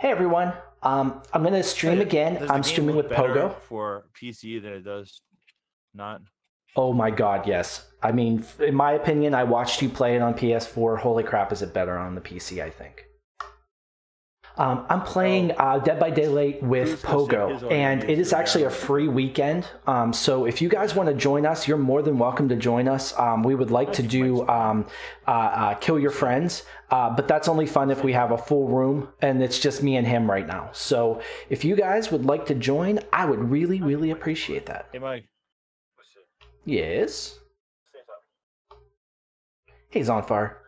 Hey everyone, I'm gonna stream again. I'm streaming with Pogo. For PC than it does not. Oh my god, yes. I mean, in my opinion, I watched you play it on PS4. Holy crap, is it better on the PC, I think. I'm playing Dead by Daylight with Pogo, and it is actually a free weekend. So if you guys want to join us, you're more than welcome to join us. We would like to do Kill Your Friends, but that's only fun if we have a full room, and it's just me and him right now. So if you guys would like to join, I would really, really appreciate that. Hey, Mike. Yes? He's on fire.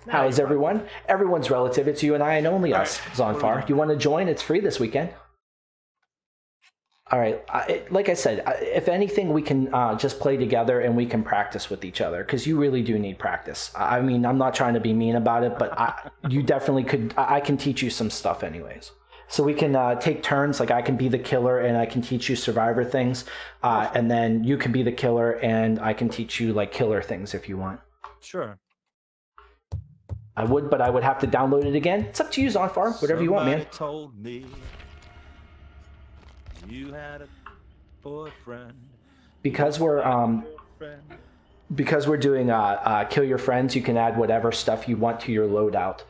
How is everyone? Everyone's relative. It's you and I, and only us, Zonfar. You want to join? It's free this weekend. All right. Like I said, if anything, we can just play together and we can practice with each other, because you really do need practice. I mean, I'm not trying to be mean about it, but you definitely could. I can teach you some stuff anyways. So we can take turns. Like I can be the killer and I can teach you survivor things. And then you can be the killer and I can teach you like killer things if you want. Sure. I would, but I would have to download it again. It's up to you, Zonfar. Whatever you want, man. Told me you had a boyfriend. Because we're doing Kill Your Friends, you can add whatever stuff you want to your loadout.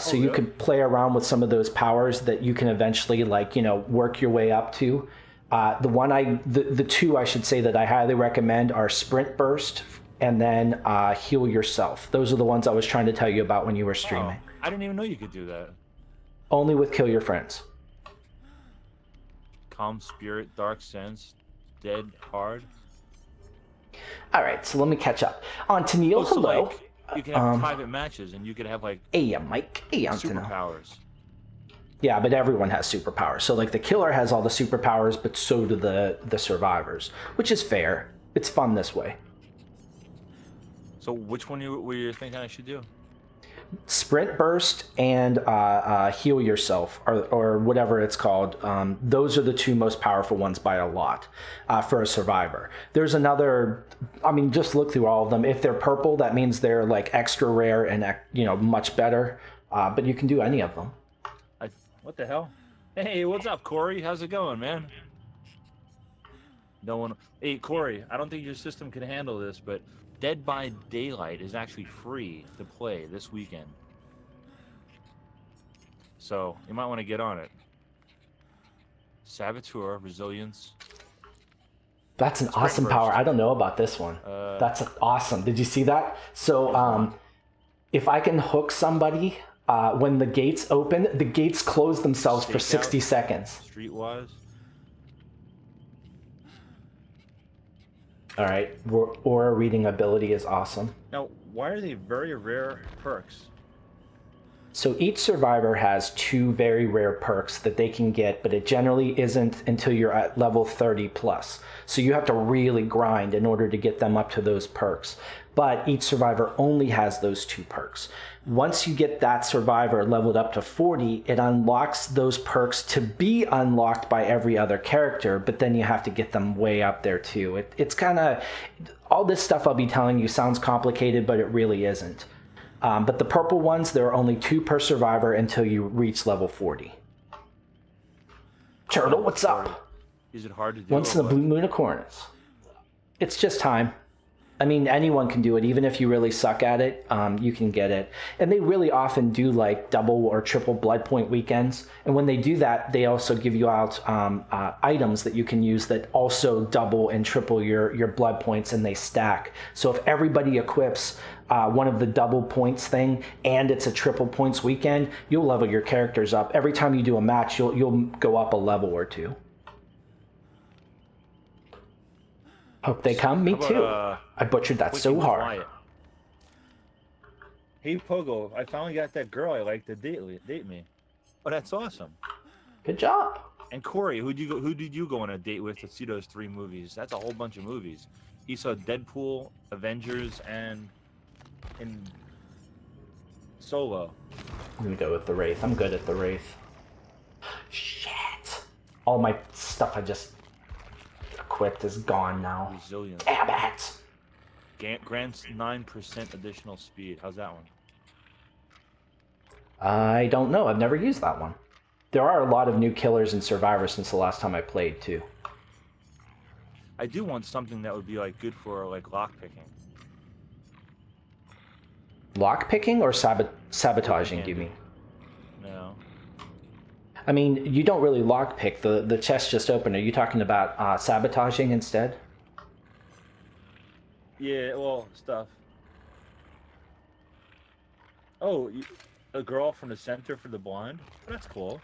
So you could play around with some of those powers that you can eventually, like, you know, work your way up to. The two I should say that I highly recommend are Sprint Burst and then Heal Yourself. Those are the ones I was trying to tell you about when you were streaming. Oh, I didn't even know you could do that. Only with Kill Your Friends. Calm Spirit, Dark Sense, Dead Hard. All right, so let me catch up. On Tennille, so hello. Like, you can have private matches, and you could have like Mike. Hey, superpowers. Yeah, but everyone has superpowers. So like the killer has all the superpowers, but so do the survivors, which is fair. It's fun this way. So which one were you thinking I should do? Sprint Burst and Heal Yourself, or whatever it's called. Those are the two most powerful ones by a lot for a survivor. There's another, I mean, just look through all of them. If they're purple, that means they're like extra rare and, you know, much better. But you can do any of them. What the hell? Hey, what's up, Corey? How's it going, man? No one. Hey, Corey, I don't think your system can handle this, but Dead by Daylight is actually free to play this weekend. So, you might want to get on it. Saboteur, Resilience. That's an awesome power. I don't know about this one. That's awesome. Did you see that? So, if I can hook somebody, when the gates open, the gates close themselves for 60 seconds. Streetwise. All right, aura reading ability is awesome. Now, why are they very rare perks? So each survivor has 2 very rare perks that they can get, but it generally isn't until you're at level 30 plus. So you have to really grind in order to get them up to those perks. But each survivor only has those 2 perks. Once you get that survivor leveled up to 40, it unlocks those perks to be unlocked by every other character, but then you have to get them way up there too. It's kind of, all this stuff I'll be telling you sounds complicated, but it really isn't. But the purple ones, there are only 2 per survivor until you reach level 40. Turtle, what's up? Is it hard to do? Once in the blue moon of corners. It's just time. I mean, anyone can do it. Even if you really suck at it, you can get it. And they really often do like double or triple blood point weekends. And when they do that, they also give you out items that you can use that also double and triple your blood points, and they stack. So if everybody equips one of the double points thing and it's a triple points weekend, you'll level your characters up. Every time you do a match, you'll go up a level or 2. Hope they come. Me too. I butchered that so hard. Quiet. Hey Pogo, I finally got that girl I like to date me. Oh, that's awesome. Good job. And Corey, who did you go on a date with to see those 3 movies? That's a whole bunch of movies. He saw Deadpool, Avengers, and Solo. I'm gonna go with the Wraith. I'm good at the Wraith. Shit. All my stuff I just equipped is gone now. Resilience. Damn it. grants 9% additional speed. How's that one? I don't know. I've never used that one. There are a lot of new killers in Survivor since the last time I played, too. I do want something that would be like good for like lockpicking. Lockpicking or sabotaging, do you mean? No. I mean, you don't really lockpick. The chest just opened. Are you talking about sabotaging instead? Yeah, well, stuff. Oh, a girl from the center for the blind? That's cool.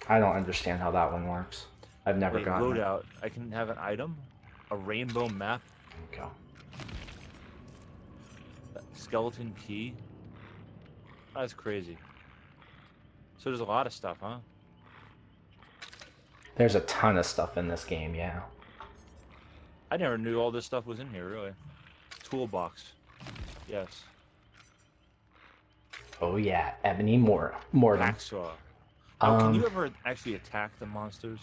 I don't understand how that one works. I've never gotten it. Loadout. I can have an item, a rainbow map. There you go. Skeleton key. That's crazy. So there's a lot of stuff, huh? There's a ton of stuff in this game, yeah. I never knew all this stuff was in here, really. Toolbox. Yes. Oh yeah, Ebony Mortem. Hacksaw. Oh, can you ever actually attack the monsters?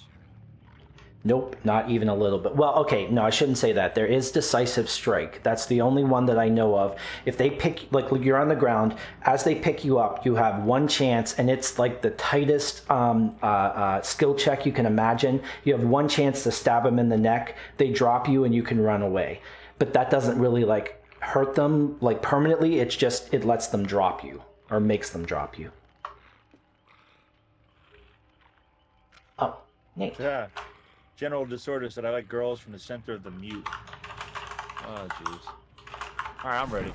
Nope, not even a little bit. Well, okay, no, I shouldn't say that. There is Decisive Strike. That's the only one that I know of. If they pick, like you're on the ground, as they pick you up, you have one chance, and it's like the tightest skill check you can imagine. You have one chance to stab them in the neck. They drop you, and you can run away. But that doesn't really like hurt them like permanently. It's just it lets them drop you or makes them drop you. Oh, neat. Yeah. General disorder said I like girls from the center of the mute. Oh, jeez. Alright, I'm ready.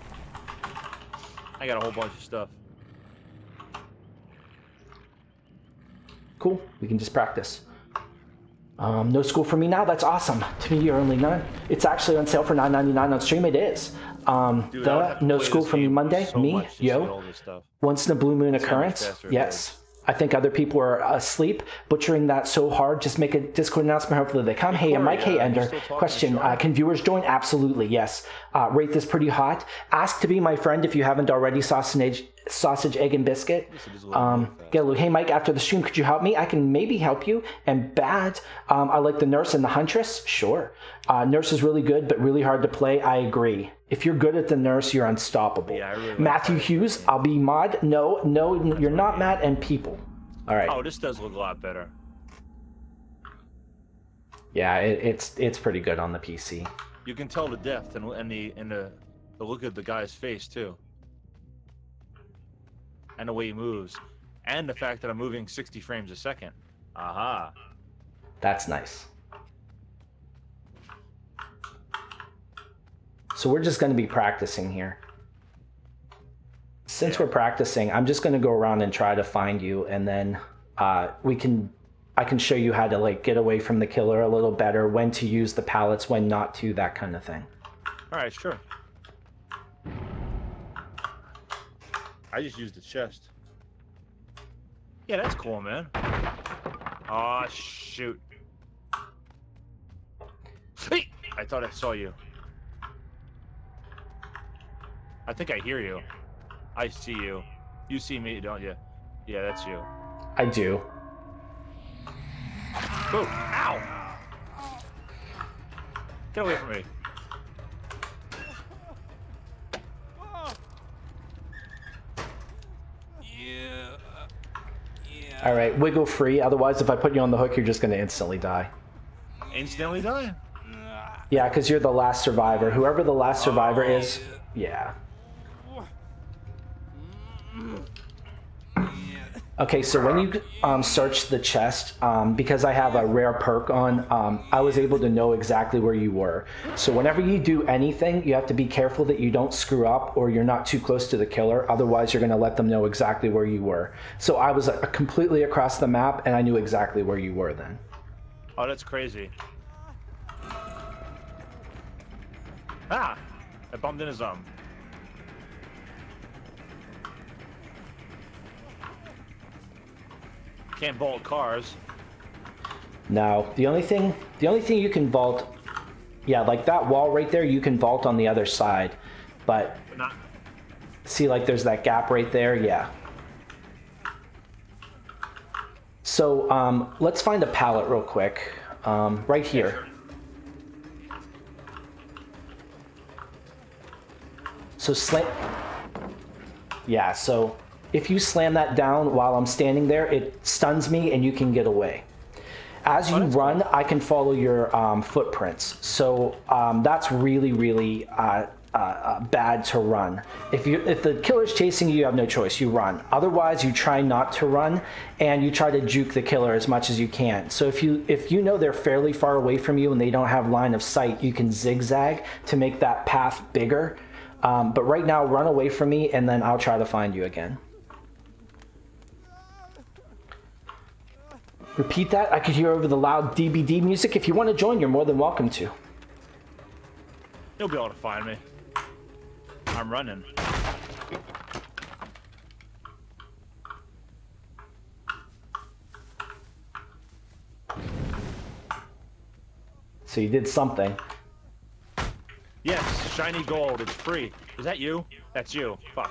I got a whole bunch of stuff. Cool. We can just practice. No school for me now. That's awesome. To me, you're only none. It's actually on sale for $9.99 on stream. It is. Dude, no school for me Monday. So me, yo. Once in a blue moon occurrence. Yes. I think other people are asleep, butchering that so hard. Just make a Discord announcement. Hopefully they come. Hey, I'm Mike. Hey, Ender. Question, can viewers join? Absolutely, yes. Rate this pretty hot. Ask to be my friend if you haven't already. Sausage, egg, and biscuit. Get a little, hey, Mike, after the stream, could you help me? I can maybe help you. And bad. I like the Nurse and the Huntress. Sure. Nurse is really good, but really hard to play. I agree. If you're good at the Nurse, you're unstoppable. Yeah, really Matthew Hughes, I'll be mod. No, you're not Matt and people. All right. Oh, this does look a lot better. Yeah, it's pretty good on the PC. You can tell the depth and the look of the guy's face too, and the way he moves, and the fact that I'm moving 60 frames a second. Aha. That's nice. So we're just going to be practicing here. Since we're practicing, I'm just going to go around and try to find you, and then I can show you how to like get away from the killer a little better, when to use the pallets, when not to, that kind of thing. All right, sure. I just used the chest. Yeah, that's cool, man. Oh, shoot. Hey! I thought I saw you. I think I hear you. I see you. You see me, don't you? Yeah, that's you. I do. Boom! Ow! Get away from me. All right, wiggle free. Otherwise, if I put you on the hook, you're just going to instantly die. Instantly die? Yeah, because you're the last survivor. Whoever the last survivor is, yeah. Okay, so when you search the chest, because I have a rare perk on, I was able to know exactly where you were. So whenever you do anything, you have to be careful that you don't screw up or you're not too close to the killer. Otherwise, you're going to let them know exactly where you were. So I was completely across the map, and I knew exactly where you were then. Oh, that's crazy. Ah! I bumped into some. Can't vault cars. No, the only thing you can vault, yeah, like that wall right there, you can vault on the other side, but not. See, like there's that gap right there, yeah. So let's find a pallet real quick. Right here. So slam. Yeah, so if you slam that down while I'm standing there, it stuns me and you can get away. As you run, I can follow your footprints. So that's really, really bad to run. If the killer's chasing you, you have no choice. You run. Otherwise, you try not to run, and you try to juke the killer as much as you can. So if you know they're fairly far away from you and they don't have line of sight, you can zigzag to make that path bigger. But right now, run away from me, and then I'll try to find you again. Repeat that. I could hear over the loud DBD music. If you want to join, you're more than welcome to. You'll be able to find me. I'm running. So you did something. Yes, shiny gold. It's free. Is that you? That's you. Fuck.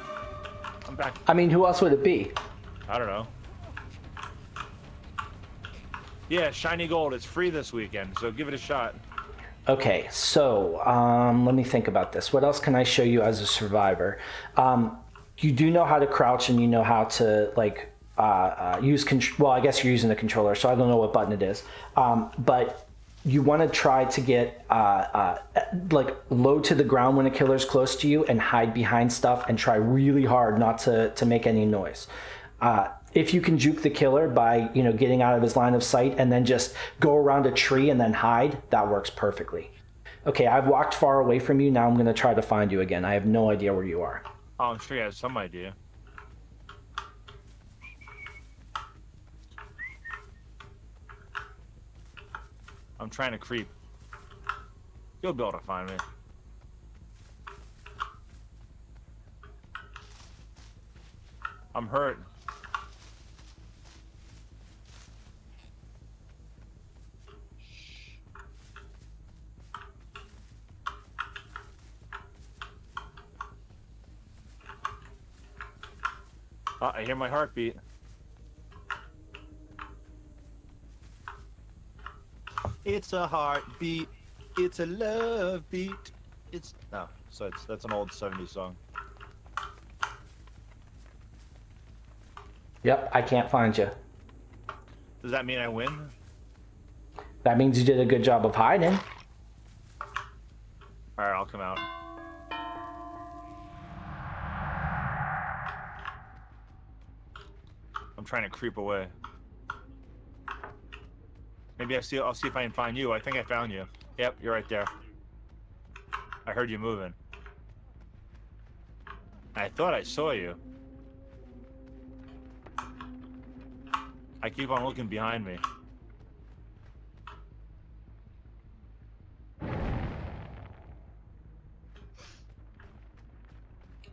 I'm back. I mean, who else would it be? I don't know. Yeah, shiny gold. It's free this weekend, so give it a shot. Okay, so let me think about this. What else can I show you as a survivor? You do know how to crouch, and you know how to like use well, I guess you're using the controller, so I don't know what button it is. But you want to try to get like low to the ground when a killer's close to you, and hide behind stuff, and try really hard not to make any noise. If you can juke the killer by, you know, getting out of his line of sight and then just go around a tree and then hide, that works perfectly. Okay, I've walked far away from you. Now I'm going to try to find you again. I have no idea where you are. Oh, I'm sure you have some idea. I'm trying to creep. You'll be able to find me. I'm hurt. Oh, I hear my heartbeat. It's a heartbeat. It's a love beat. It's no, so that's an old '70s song. Yep, I can't find you. Does that mean I win? That means you did a good job of hiding. All right, I'll come out. I'm trying to creep away. Maybe I'll see if I can find you. I think I found you. Yep, you're right there. I heard you moving. I thought I saw you. I keep on looking behind me.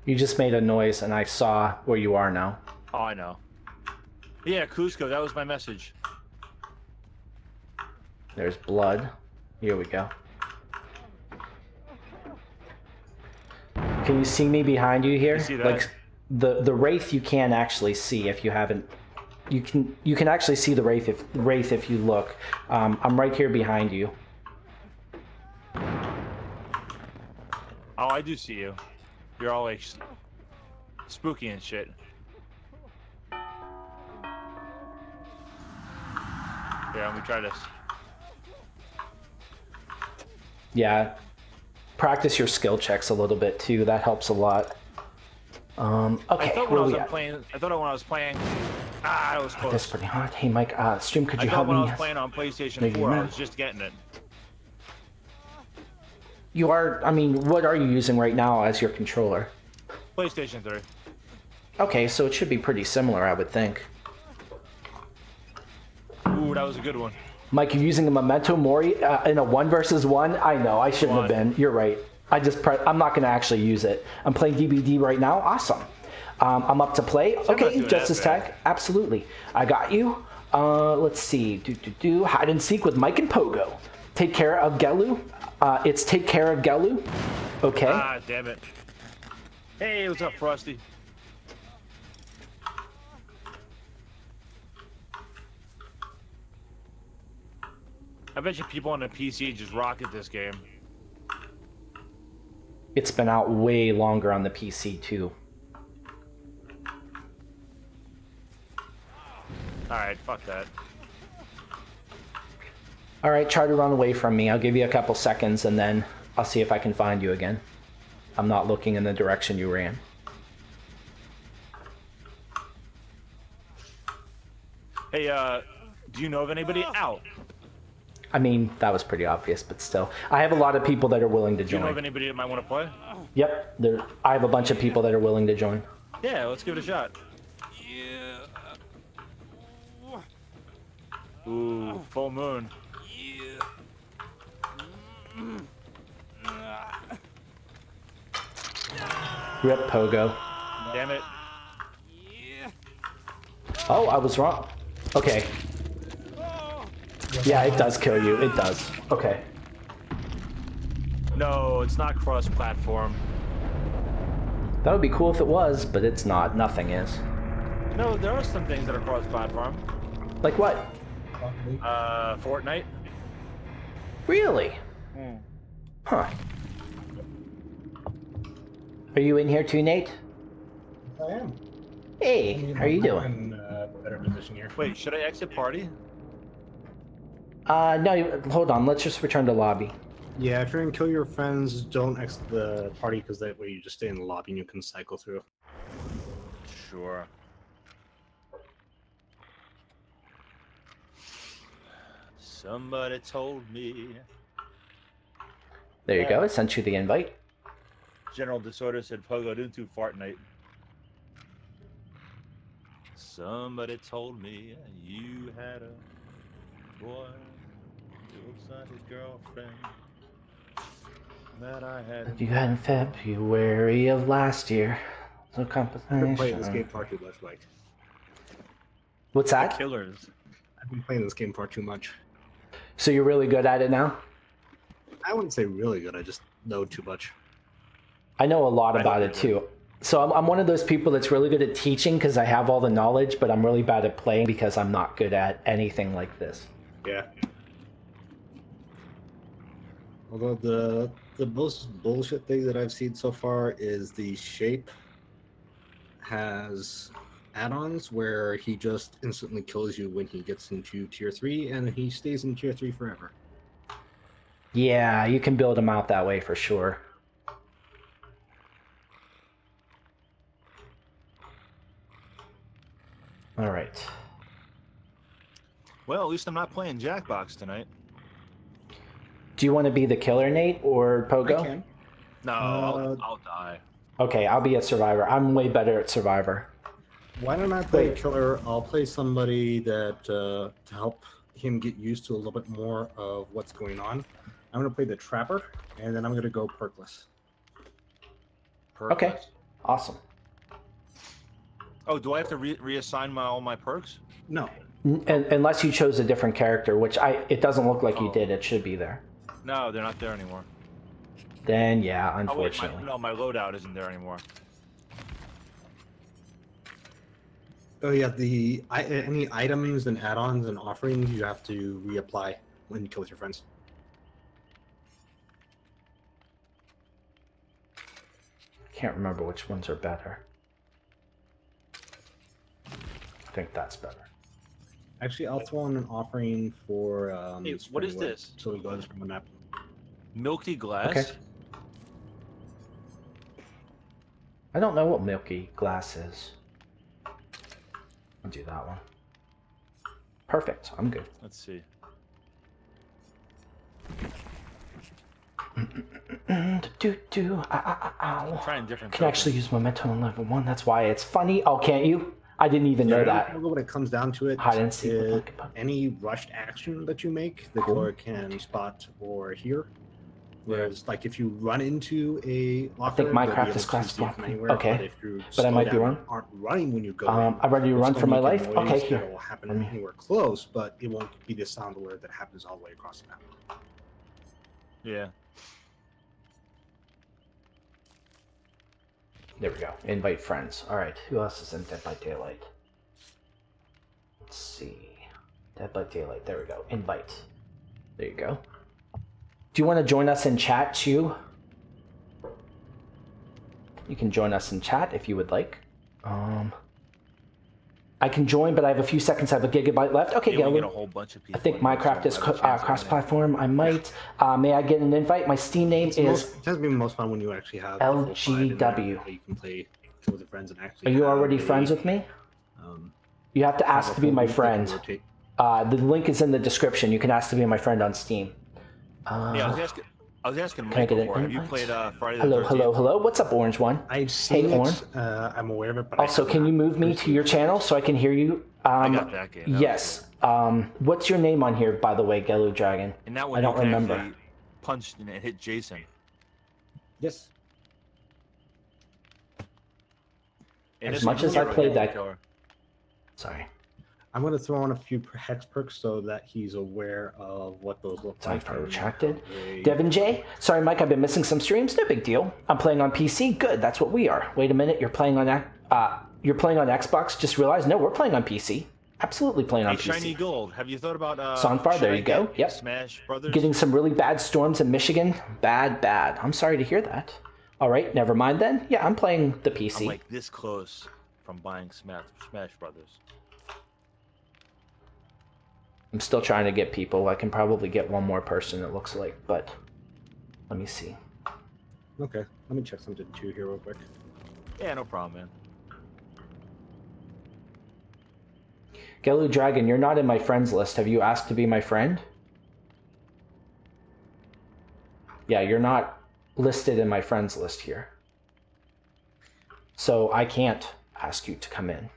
You just made a noise and I saw where you are now. Oh, I know. Yeah, Cusco, that was my message. There's blood. Here we go. Can you see me behind you here? You see that? Like the wraith you can actually see if you haven't. You can actually see the wraith if you look. I'm right here behind you. Oh, I do see you. You're all like spooky and shit. Yeah, let me try this. Yeah, practice your skill checks a little bit too. That helps a lot. Okay, I thought when I was playing. Ah, it was close. That's pretty hard. Hey, Mike, stream, could you help me? I me? thought when I was playing on PlayStation 4, I was just getting it. You are. I mean, what are you using right now as your controller? PlayStation 3. Okay, so it should be pretty similar, I would think. Ooh, that was a good one. Mike, you're using a Memento Mori in a 1 versus 1? I know, I shouldn't have been. You're right. I'm not going to actually use it. I'm playing DBD right now. Awesome. I'm up to play. Okay, Justice Tech. Absolutely. I got you. Let's see. Hide and seek with Mike and Pogo. Take care of Gelu. It's take care of Gelu. Okay. Ah, damn it. Hey, what's up, Frosty? I bet you people on the PC just rocket this game. It's been out way longer on the PC too. Alright, fuck that. Alright, try to run away from me. I'll give you a couple seconds and then I'll see if I can find you again. I'm not looking in the direction you ran. Hey, do you know of anybody out? I mean, that was pretty obvious, but still. I have a lot of people that are willing to Do join. you know of anybody that might want to play? Yep, I have a bunch of people that are willing to join. Yeah, let's give it a shot. Ooh, full moon. Rip Pogo. Damn it. Oh, I was wrong. Okay. Yeah, it does kill you. It does. Okay. No, it's not cross-platform. That would be cool if it was, but it's not. Nothing is. No, there are some things that are cross-platform. Like what? Fortnite. Really? Huh. Are you in here too, Nate? I am. Hey, how are you doing? I'm in a better position here. Wait, should I exit party? No, hold on. Let's just return to lobby. Yeah, if you're gonna kill your friends, don't exit the party because that way you just stay in the lobby and you can cycle through. Sure. Somebody told me. There you go. I sent you the invite. General Disorder said Pogo didn't do Fortnite. Somebody told me you had a boy who looks like a girlfriend that I had. You had in February of last year. So I've been playing this compensation. game far too much, Mike. What's that? Killers. I've been playing this game far too much. So you're really good at it now? I wouldn't say really good, I just know too much. I know a lot I about know it too. So I'm one of those people that's really good at teaching because I have all the knowledge, but I'm really bad at playing because I'm not good at anything like this. Yeah. Although the most bullshit thing that I've seen so far is the shape has add-ons where he just instantly kills you when he gets into tier 3 and he stays in tier 3 forever. Yeah, you can build them out that way for sure. All right. Well, at least I'm not playing Jackbox tonight. Do you want to be the killer, Nate, or Pogo? I can. No, I'll die. Okay, I'll be a survivor. I'm way better at survivor. Why don't I play Wait. killer? I'll play somebody that to help him get used to a little bit more of what's going on. I'm gonna play the trapper, and then I'm gonna go perkless. Okay, awesome. Oh, do I have to reassign all my perks? No, Unless you chose a different character, which it doesn't look like you Oh. did. It should be there. No, they're not there anymore. Then yeah, Oh, wait, unfortunately. no, my loadout isn't there anymore. oh yeah, any items and add-ons and offerings you have to reapply when you kill with your friends. Can't remember which ones are better. I think that's better. Actually, I'll throw in an offering for. Hey, what is Springwood, this? So we go from a map. Milky glass? Okay. I don't know what milky glass is. I'll do that one. Perfect. I'm good. Let's see. I'm trying different Can actually use momentum on level 1. That's why it's funny. Oh, can't you? I didn't even know that. When it comes down to it, Hide and seek with Monkey Punch. any rushed action that you make, the Cool. killer can spot or hear. Whereas, like, if you run into a locker, think they'll be Minecraft able is to class see you block. from anywhere, Okay. But if you But I slow might be down wrong. and aren't running when you go I'm ready to in, run it'll for my still life. make a noise Okay, here. that will happen Let me- anywhere close, but it won't be the sound alert that happens all the way across the map. Yeah. There we go. Invite friends. All right. Who else is in Dead by Daylight? Let's see. Dead by Daylight. There we go. Invite. There you go. Do you want to join us in chat too? You can join us in chat if you would like. I can join, but I have a few seconds. I have a gigabyte left. Okay, yeah, we get a whole bunch of people. I think Minecraft is cross-platform. I might. May I get an invite? My Steam name is. It has been most fun when you actually have LGW. You can play with your friends and actually. Are you already friends with me? You have to ask to be my friend. The link is in the description. You can ask to be my friend on Steam. Yeah, I was asking Mike before. Have you played Friday the 13th? Hello. What's up, Orange One? I've seen Hey, it. I'm aware of it. But also, can you move me to your channel so I can hear you? I got that game. Yes. What's your name on here, by the way, Gelu Dragon? And that one I don't remember. Punched and it hit Jason. Yes. And As much as I played that. Killer. Sorry. I'm going to throw on a few hex perks so that he's aware of what those look like. Retracted. Devin J. Sorry, Mike, I've been missing some streams. No big deal. I'm playing on PC. Good, that's what we are. Wait a minute, you're playing on Xbox? Just realized, no, we're playing on PC. Absolutely playing on PC. Shiny Gold. Have you thought about Sonfar, there you go. Yep. Smash Brothers? Getting some really bad storms in Michigan. Bad. I'm sorry to hear that. All right, never mind then. Yeah, I'm playing the PC. I'm like this close from buying Smash Brothers. I'm still trying to get people. I can probably get one more person, it looks like, but let me see. Okay, let me check something too here real quick. Yeah, no problem, man. Gelu Dragon, you're not in my friends list. Have you asked to be my friend? Yeah, you're not listed in my friends list here. So I can't ask you to come in.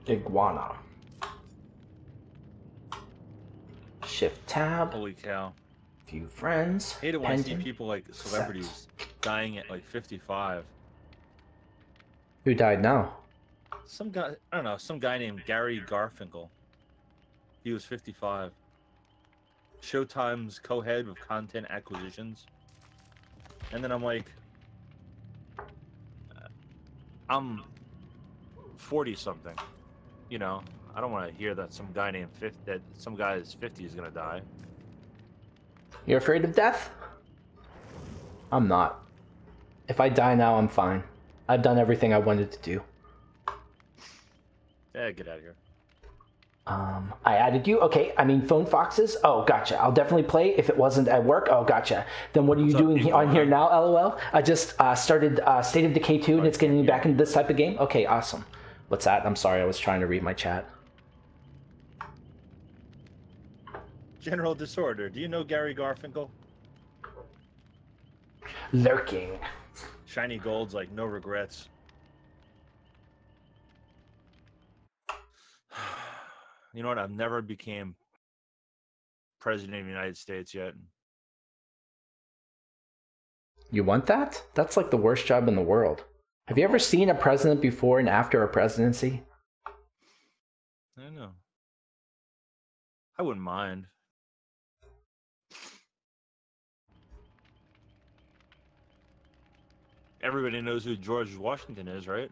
Iguana. Shift tab. Holy cow. View friends. I hate it when I see people like celebrities dying at like 55. Who died now? Some guy, I don't know, some guy named Gary Garfinkel. He was 55. Showtime's co-head of content acquisitions. And then I'm like, I'm 40 something. You know, I don't want to hear that some guy named 50, that some guy's 50 is gonna die. You're afraid of death? I'm not. If I die now, I'm fine. I've done everything I wanted to do. Yeah, get out of here. I added you. Okay, I mean, Phone Foxes. Oh, gotcha. I'll definitely play if it wasn't at work. Oh, gotcha. Then what are you doing on here now, LOL? I just started State of Decay 2 and it's getting me back into this type of game. Okay, awesome. What's that? I'm sorry, I was trying to read my chat. General Disorder. Do you know Gary Garfinkel? Lurking. Shiny Gold's like no regrets. You know what? I've never became president of the United States yet. You want that? That's like the worst job in the world. Have you ever seen a president before and after a presidency? I don't know. I wouldn't mind. Everybody knows who George Washington is, right?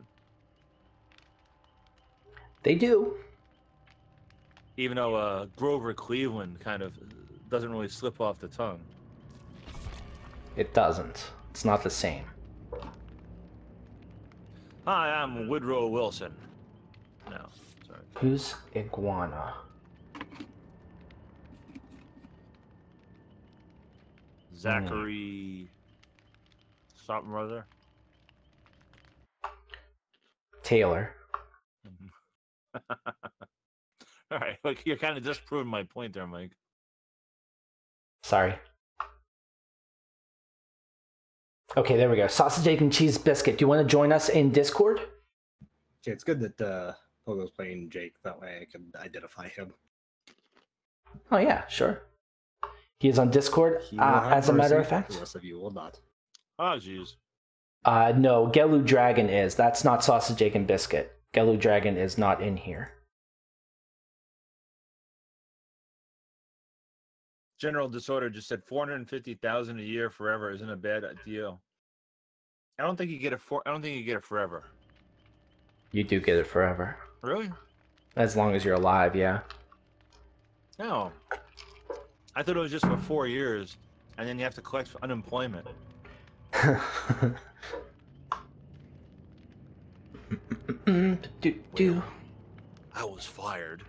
They do. Even though Grover Cleveland kind of doesn't really slip off the tongue. It doesn't. It's not the same. Hi, I'm Woodrow Wilson. No, sorry. Who's Iguana? Zachary... something or other? Taylor. All right, like you're kind of just proving my point there, Mike. Sorry. Okay, there we go. Sausage, egg, and cheese biscuit. Do you want to join us in Discord? Yeah, it's good that Pogo's playing Jake. That way I can identify him. Oh, yeah, sure. He is on Discord, as a matter of fact. The rest of you will not. Oh, jeez. No, Gelu Dragon is. That's not Sausage, egg, and biscuit. Gelu Dragon is not in here. General Disorder just said 450,000 a year forever isn't a bad deal. I don't think you get it I don't think you get it forever. You do get it forever. Really? As long as you're alive, yeah. No. I thought it was just for 4 years, and then you have to collect for unemployment. do. I was fired.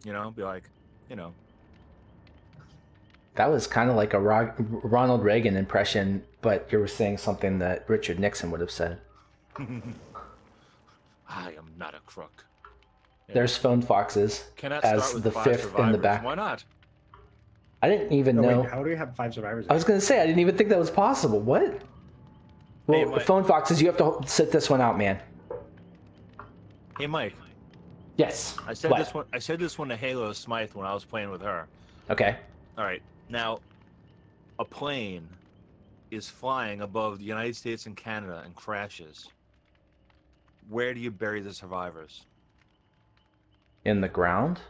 You know, be like, you know. That was kind of like a Ronald Reagan impression, but you were saying something that Richard Nixon would have said. I am not a crook. Yeah. There's Phone Foxes as the 5th survivors. In the back. Why not? I didn't even know. Wait, how do you have 5 survivors? I was going to say, I didn't even think that was possible. What? Well, hey, Phone Foxes, you have to sit this one out, man. Hey, Mike. Yes. I said this one. I said this one to Halo Smythe when I was playing with her. Okay. All right. Now, a plane is flying above the United States and Canada and crashes. Where do you bury the survivors? In the ground?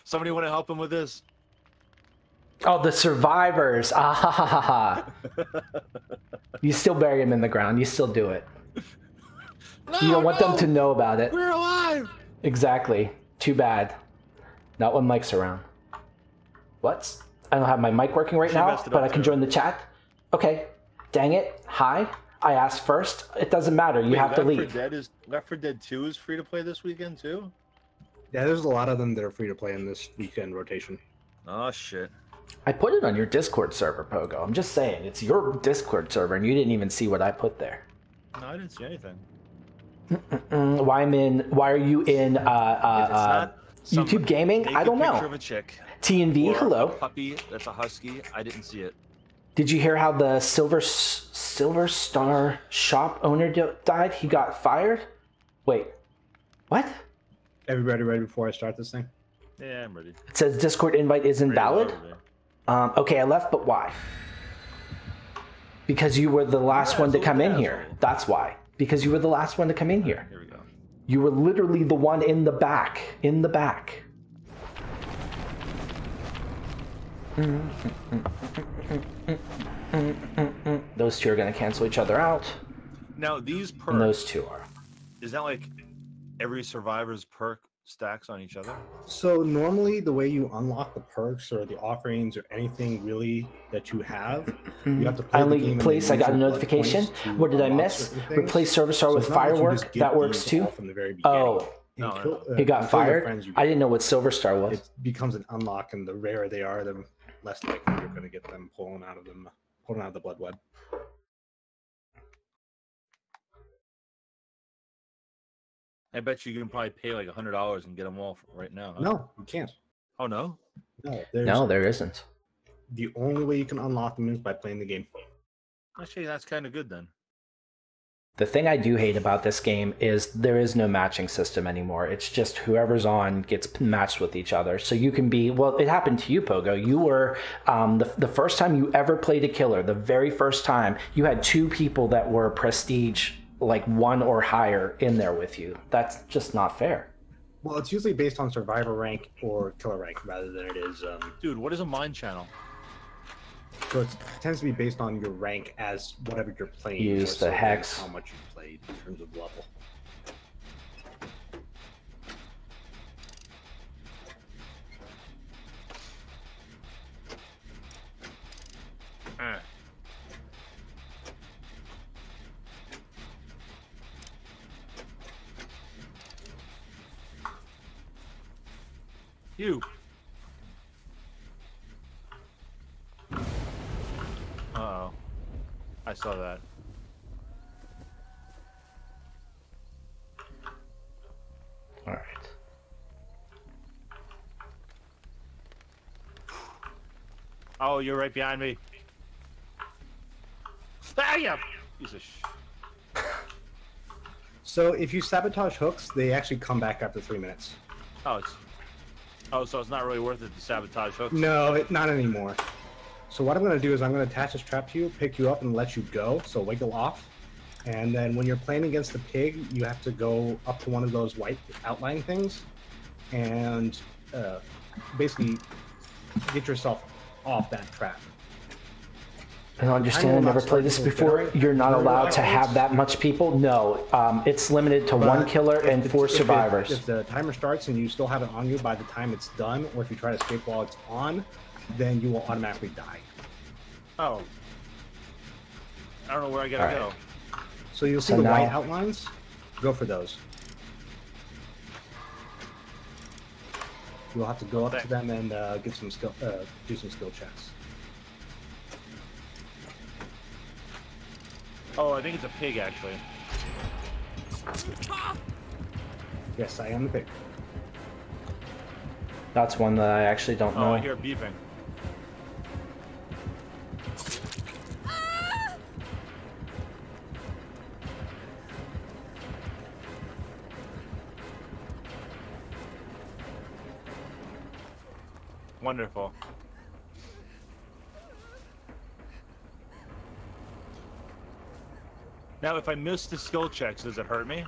Somebody want to help him with this? Oh, the survivors. Ah ha ha ha ha. You still bury them in the ground. You still do it. No, you don't want them to know about it. We're alive. Exactly. Too bad. Not when Mike's around. What? I don't have my mic working right now, but I can join the chat. Okay. Dang it. Hi. I asked first. It doesn't matter. You have to leave. Left 4 Dead 2 is free to play this weekend too? Yeah, there's a lot of them that are free to play in this weekend rotation. Oh, shit. I put it on your Discord server, Pogo. I'm just saying. It's your Discord server, and you didn't even see what I put there. No, I didn't see anything. Why are you in YouTube Gaming? I don't know. Picture of a chick. TNV, or hello. A puppy that's a husky. I didn't see it. Did you hear how the Silver Star shop owner died? He got fired? Wait. What? Everybody ready before I start this thing? Yeah, I'm ready. It says Discord invite is invalid. Okay, I left, but why? Because you were the last one to come in here. That's why. Because you were the last one to come in here. Here we go. You were literally the one in the back. In the back. Those two are going to cancel each other out. Now, these perks... And those two are. Is that like every survivor's perk stacks on each other? So normally the way you unlock the perks or the offerings or anything really that you have you have to play the game. Place, I got a notification. What did I miss? Replace Server Star with Firework. That works too. From the very beginning. No. He got fired? I didn't know what Silver Star was. It becomes an unlock, and the rarer they are, the less likely you're going to get them pulling out of the blood web. I bet you can probably pay like $100 and get them all right now. Huh? No, you can't. Oh, no? No, there isn't. The only way you can unlock them is by playing the game. Actually, that's kind of good then. The thing I do hate about this game is there is no matching system anymore. It's just whoever's on gets matched with each other. So you can be, well, it happened to you, Pogo. You were, the first time you ever played a killer, the very first time, you had 2 people that were prestige, like 1 or higher in there with you. That's just not fair. Well, it's usually based on survivor rank or killer rank rather than it is... Dude, what is a mine channel? So it tends to be based on your rank as whatever you're playing. Use the hex. How much you played in terms of level. You. Uh-oh. I saw that. All right. Oh, you're right behind me. Ah, yeah. Piece of So if you sabotage hooks, they actually come back after 3 minutes. Oh, so it's not really worth it to sabotage hooks? No, not anymore. So what I'm going to do is I'm going to attach this trap to you, pick you up, and let you go. So wiggle off. And then when you're playing against the pig, you have to go up to one of those white outline things. And basically get yourself off that trap. I don't understand. I never played this before. You're not allowed to have that much people? No. It's limited to one killer and 4 survivors. If the timer starts and you still have it on you by the time it's done, or if you try to escape while it's on, then you will automatically die. Oh. I don't know where I gotta go. So you'll see the white outlines. Go for those. You'll have to go up to them and get some skill, do some skill checks. Oh, I think it's a pig, actually. Yes, I am the pig. That's one that I actually don't know. Oh, I hear beeping. Wonderful. Now, if I miss the skill checks, does it hurt me?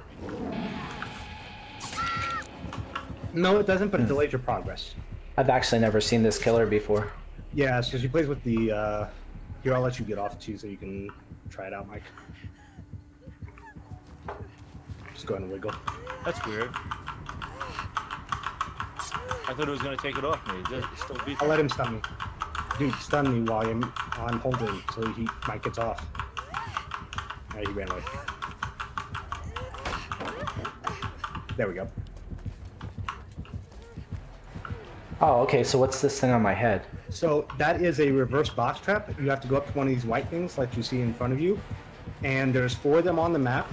No, it doesn't, but it delays your progress. I've actually never seen this killer before. Yeah, it's because he plays with the... Here, I'll let you get off, too, so you can try it out, Mike. Just go ahead and wiggle. That's weird. I thought it was going to take it off me. It's still beeping. I'll let him stun me. Dude, stun me while I'm holding, so Mike gets off. He ran away. There we go. Oh, okay, so what's this thing on my head? So that is a reverse box trap. You have to go up to one of these white things like you see in front of you. And there's 4 of them on the map.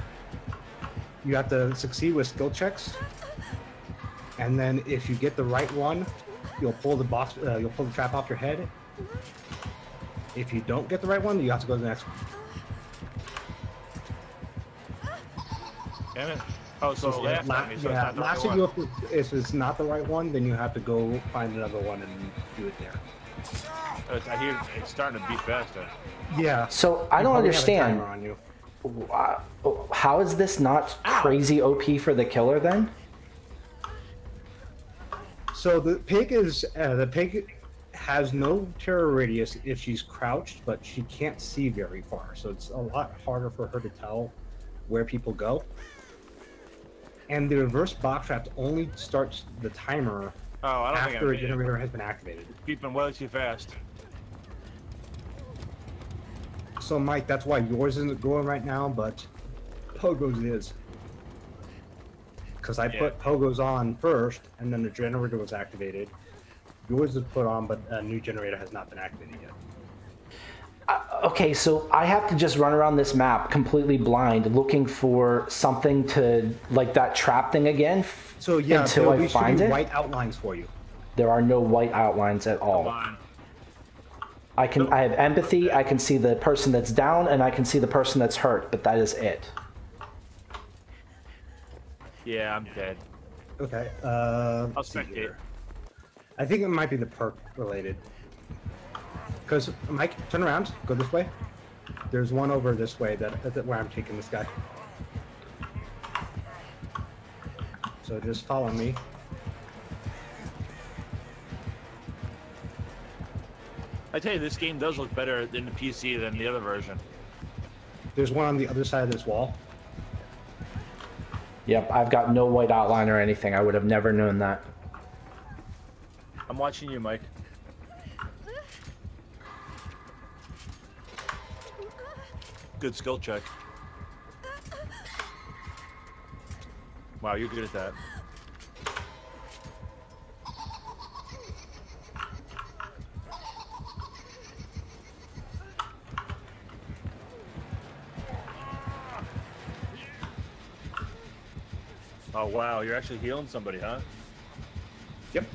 You have to succeed with skill checks. And then if you get the right one, you'll pull the box, you'll pull the trap off your head. If you don't get the right one, you have to go to the next one. Damn it. Oh, so if it's not the right one, then you have to go find another one and do it there. I hear it's starting to beat faster. Yeah. So I don't understand. How is this not crazy OP for the killer then? So the pig has no terror radius if she's crouched, but she can't see very far. So it's a lot harder for her to tell where people go. And the reverse box trap only starts the timer after a generator has been activated. Beeping way too fast. So Mike, that's why yours isn't going right now, but Pogo's is. Because I put Pogo's on first, and then the generator was activated. Yours is put on, but a new generator has not been activated yet. Okay, so I have to just run around this map completely blind, looking for something to, like that trap thing again, so yeah, until I find it? White outlines for you. There are no white outlines at all. I have empathy, I can see the person that's down, and I can see the person that's hurt, but that is it. Yeah, I'm dead. Okay, I'll spectate. I think it might be the perk related. Because, Mike, turn around. Go this way. There's one over this way where I'm taking this guy. So just follow me. I tell you, this game does look better in the PC than the other version. There's one on the other side of this wall. Yep, I've got no white outline or anything. I would have never known that. I'm watching you, Mike. Good skill check. Wow, you're good at that. Oh wow, you're actually healing somebody, huh? Yep.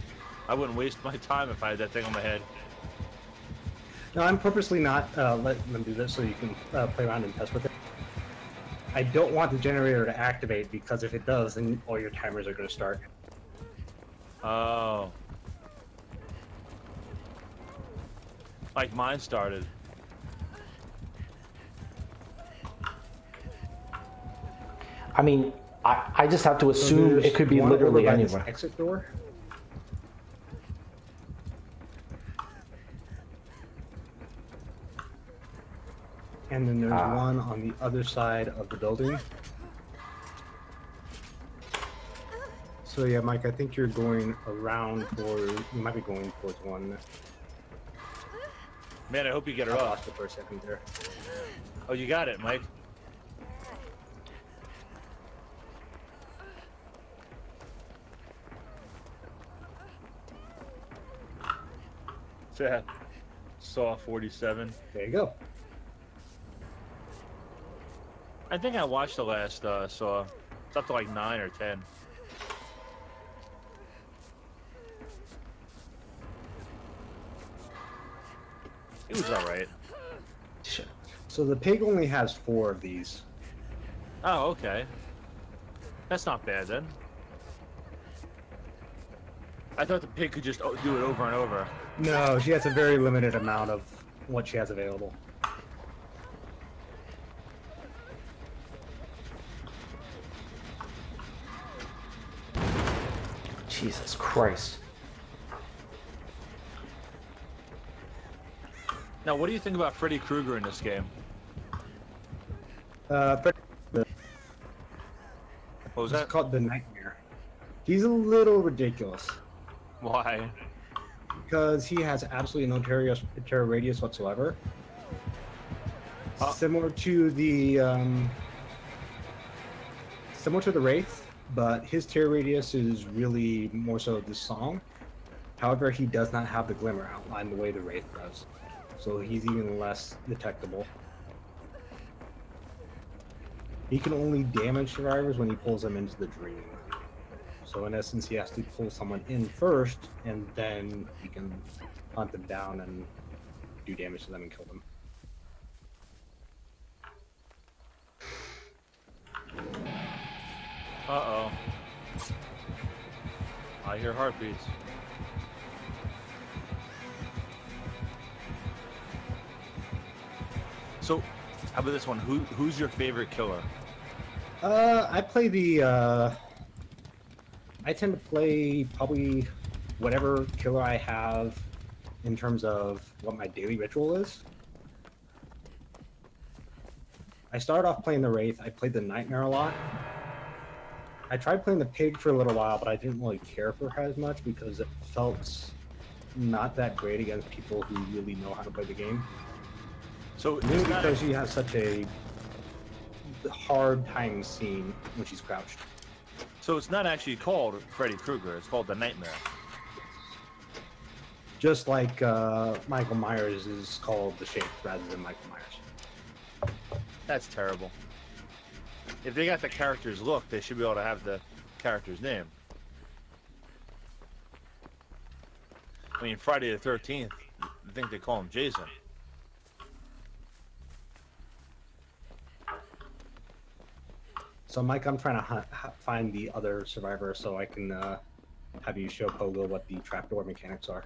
I wouldn't waste my time if I had that thing on my head. No, I'm purposely not letting them do this so you can play around and test with it. I don't want the generator to activate because if it does, then all your timers are going to start. Oh. Like mine started. I mean, I just have to assume it could be literally anywhere. Exit door. And then there's one on the other side of the building. So yeah, Mike, I think you're going around for. You might be going towards one. Man, I hope you get her I off. lost it for a second there. Oh, you got it, Mike. Yeah. Saw 47. There you go. I think I watched the last Saw. It's up to like 9 or 10. It was alright. Shit. So the pig only has 4 of these. Oh, okay. That's not bad then. I thought the pig could just do it over and over. No, she has a very limited amount of what she has available. Jesus Christ. Now, what do you think about Freddy Krueger in this game? What was It's that? called the Nightmare. He's a little ridiculous Why? because he has absolutely no terror radius whatsoever. Similar to the Wraith, but his terror radius is really more so the song. However, he does not have the glimmer outline the way the Wraith does, so he's even less detectable. He can only damage survivors when he pulls them into the dream. So in essence, he has to pull someone in first, and then he can hunt them down and do damage to them and kill them. Uh-oh. I hear heartbeats. So, how about this one? Who's your favorite killer? I play the, I tend to play probably whatever killer I have in terms of what my daily ritual is. I started off playing the Wraith. I played the Nightmare a lot. I tried playing the Pig for a little while, but I didn't really care for her as much because it felt not that great against people who really know how to play the game. So, Mainly because she has such a hard time scene when she's crouched. so it's not actually called Freddy Krueger. It's called the Nightmare. Just like Michael Myers is called the Shape rather than Michael Myers. That's terrible. If they got the character's look, they should be able to have the character's name. I mean, Friday the 13th, I think they call him Jason. So, Mike, I'm trying to find the other survivor so I can have you show Pogo what the trapdoor mechanics are.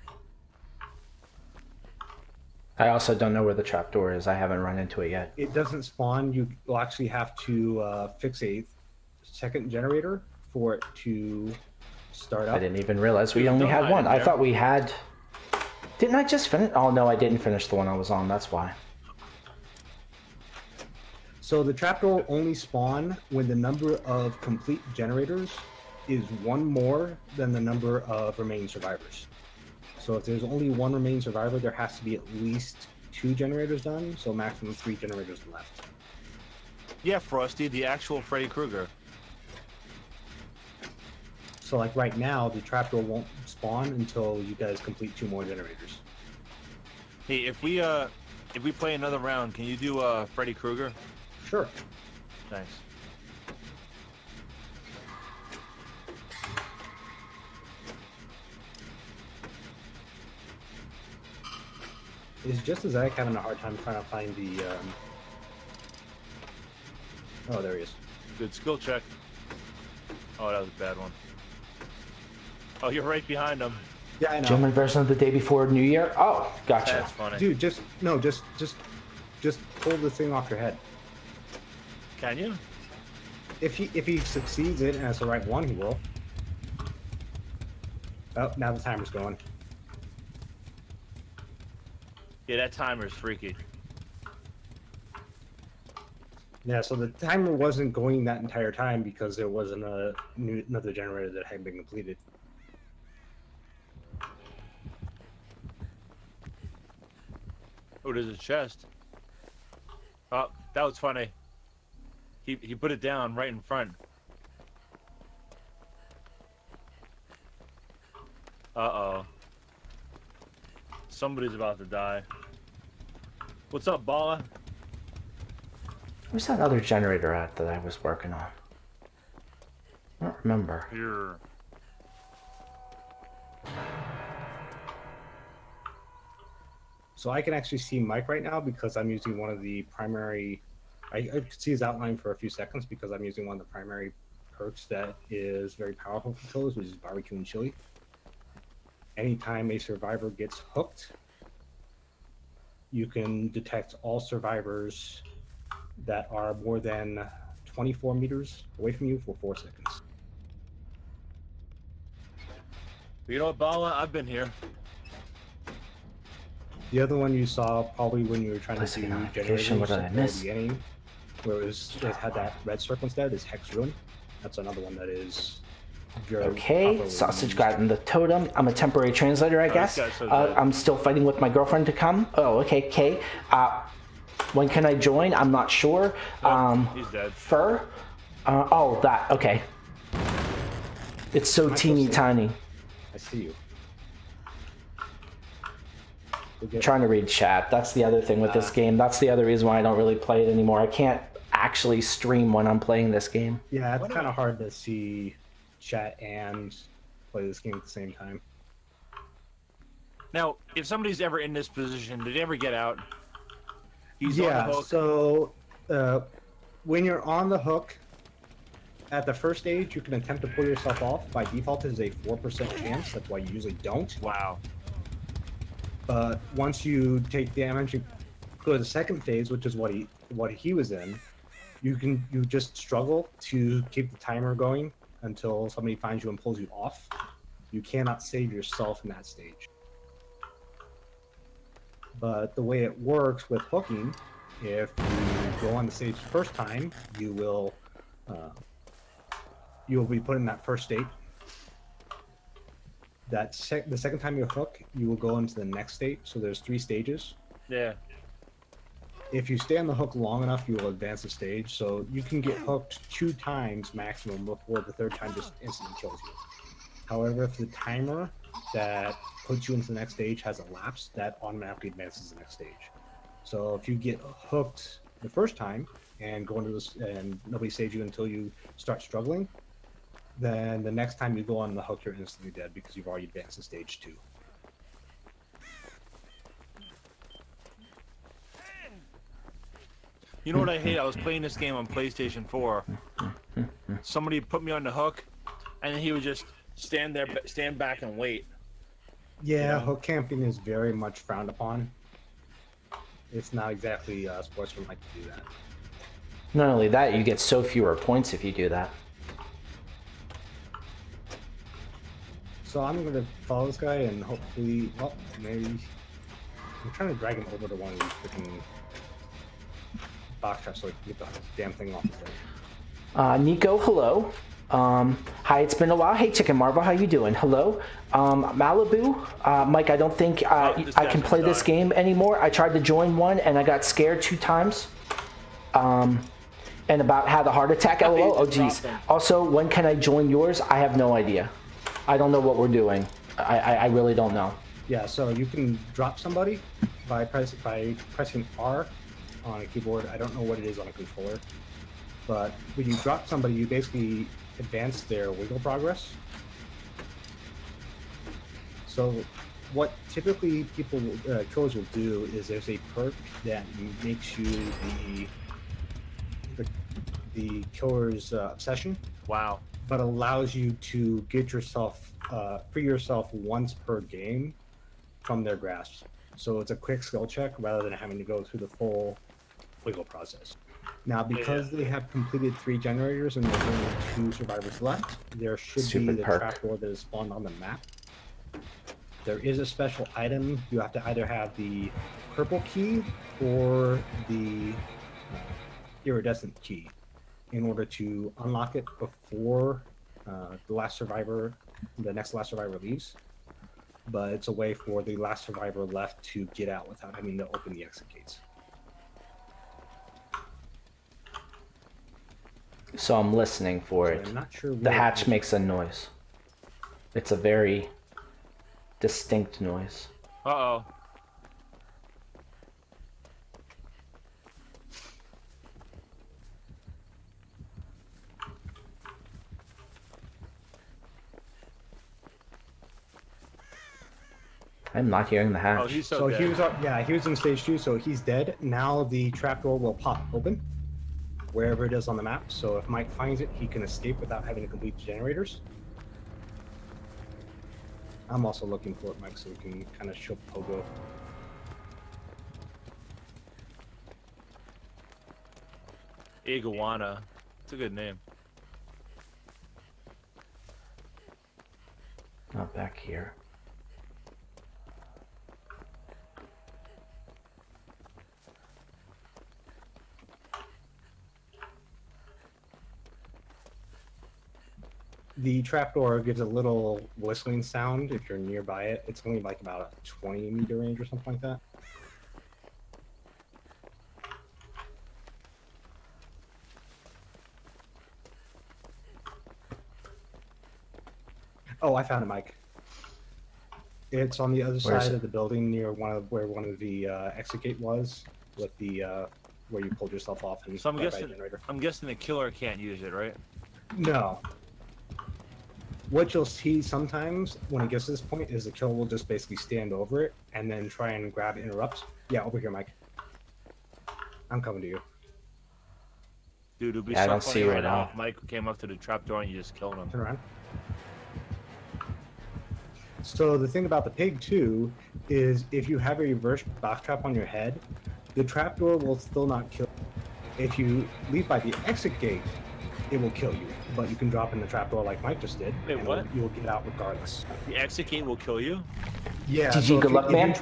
I also don't know where the trapdoor is. I haven't run into it yet. It doesn't spawn. You will actually have to fix a second generator for it to start up. I didn't even realize we only had one. I thought we had... Didn't I just finish? Oh, no, I didn't finish the one I was on. That's why. So the trapdoor only spawn when the number of complete generators is one more than the number of remaining survivors. So if there's only one remaining survivor, there has to be at least 2 generators done, so maximum 3 generators left. Yeah, Frosty, the actual Freddy Krueger. So like right now, the trapdoor won't spawn until you guys complete 2 more generators. Hey, if we play another round, can you do Freddy Krueger? Sure. Thanks. It's just as Zach having a hard time trying to find the. Oh, there he is. Good skill check. Oh, that was a bad one. Oh, you're right behind him. Yeah, I know. German version of the day before New Year? Oh, gotcha. That's funny. Dude, just pull the thing off your head. Can you? If he succeeds it and it's the right one, he will. Oh, now the timer's going. Yeah, that timer's freaky. Yeah, so the timer wasn't going that entire time because there wasn't another generator that had been completed. Oh, there's a chest. Oh, that was funny. He put it down right in front. Uh-oh. Somebody's about to die. What's up, Balla? Where's that other generator at that I was working on? I don't remember. Here. So I can actually see Mike right now because I'm using one of the primary... I could see his outline for a few seconds because I'm using one of the primary perks that is very powerful for killers, which is barbecue and chili. Anytime a survivor gets hooked, you can detect all survivors that are more than 24 meters away from you for 4 seconds. You know what, Balla? I've been here. The other one you saw probably when you were trying to do generators What did I miss? at the beginning, where it had that red circle instead, is Hex Ruin. That's another one that is very Okay, sausage got in the totem. I'm a temporary translator, I guess. So I'm still fighting with my girlfriend to come. Oh, okay, Kay. When can I join? I'm not sure. He's dead. Fur? Oh, that, okay. It's so teeny tiny. I see you. Trying to read chat. That's the other thing with this game. That's the other reason why I don't really play it anymore. I can't actually stream when I'm playing this game. Yeah, it's kind of hard to see chat and play this game at the same time. Now, if somebody's ever in this position, did they ever get out? He's on Yeah, the hook. so when you're on the hook, at the first stage, you can attempt to pull yourself off. By default, it is a 4% chance. That's why you usually don't. Wow. But once you take damage, you go to the second phase, which is what he was in. You just struggle to keep the timer going until somebody finds you and pulls you off. You cannot save yourself in that stage. But the way it works with hooking, if you go on the stage the first time, you will be put in that first state. The second time you hook, you will go into the next state. So there's 3 stages. Yeah. If you stay on the hook long enough, you will advance the stage. So you can get hooked 2 times maximum before the 3rd time just instantly kills you. However, if the timer that puts you into the next stage has elapsed, that automatically advances the next stage. So if you get hooked the first time and go into this and nobody saves you until you start struggling, then the next time you go on the hook, you're instantly dead because you've already advanced to stage 2. You know what I hate? I was playing this game on PlayStation 4. Somebody put me on the hook, and he would just stand back and wait. Yeah, hook camping is very much frowned upon. It's not exactly sportsmen like to do that. Not only that, you get so fewer points if you do that. So I'm going to follow this guy and hopefully, well, maybe... I'm trying to drag him over to one of these freaking box traps so I can get the damn thing off his head. Nico, hello. Hi, it's been a while. Hey, Chicken Marvel, how you doing? Hello. Malibu, Mike, I don't think I can play this game anymore. I tried to join one and I got scared 2 times. And about had a heart attack, lol. Oh, geez. Also, when can I join yours? I have no idea. I don't know what we're doing. I really don't know. Yeah, so you can drop somebody by pressing R on a keyboard. I don't know what it is on a controller. But when you drop somebody, you basically advance their wiggle progress. So what typically killers will do is there's a perk that makes you the killer's obsession. Wow. But allows you to get yourself, free yourself once per game from their grasp. So it's a quick skill check rather than having to go through the full wiggle process. Now, because they have completed 3 generators and there's only 2 survivors left, there should be the trapdoor that is spawned on the map. There is a special item. You have to either have the purple key or the iridescent key in order to unlock it before the next last survivor leaves. But it's a way for the last survivor left to get out without having to open the exit gates. So I'm listening for So it. I'm not sure The where hatch makes a noise. It's a very distinct noise. Uh-oh. I'm not hearing the hatch. Oh, he's so So dead. he was up, yeah, he was in stage 2, so he's dead. Now the trapdoor will pop open wherever it is on the map. So if Mike finds it, he can escape without having to complete the generators. I'm also looking for it, Mike, so we can kind of show Pogo. Iguana. It's a good name. Not back here. The trapdoor gives a little whistling sound if you're nearby it. It's only like about a 20-meter range or something like that. Oh, I found it, Mike. It's on the other Where is side it? of the building near where one of the exit gate was, with the where you pulled yourself off and So I'm right by the guessing, generator. I'm guessing the killer can't use it, right? No. What you'll see sometimes when it gets to this point is the killer will just basically stand over it and then try and grab interrupts. Yeah, over here, Mike. I'm coming to you. Dude, it'd be Yeah, I so don't funny see you right at now all. if Mike came up to the trapdoor and you just killed him. Turn around. So the thing about the pig too is if you have a reverse box trap on your head, the trapdoor will still not kill you. If you leave by the exit gate, it will kill you. But you can drop in the trapdoor like Mike just did. Wait, and what? You'll get out regardless. The exit gate will kill you? Yeah. GG, so good luck, man.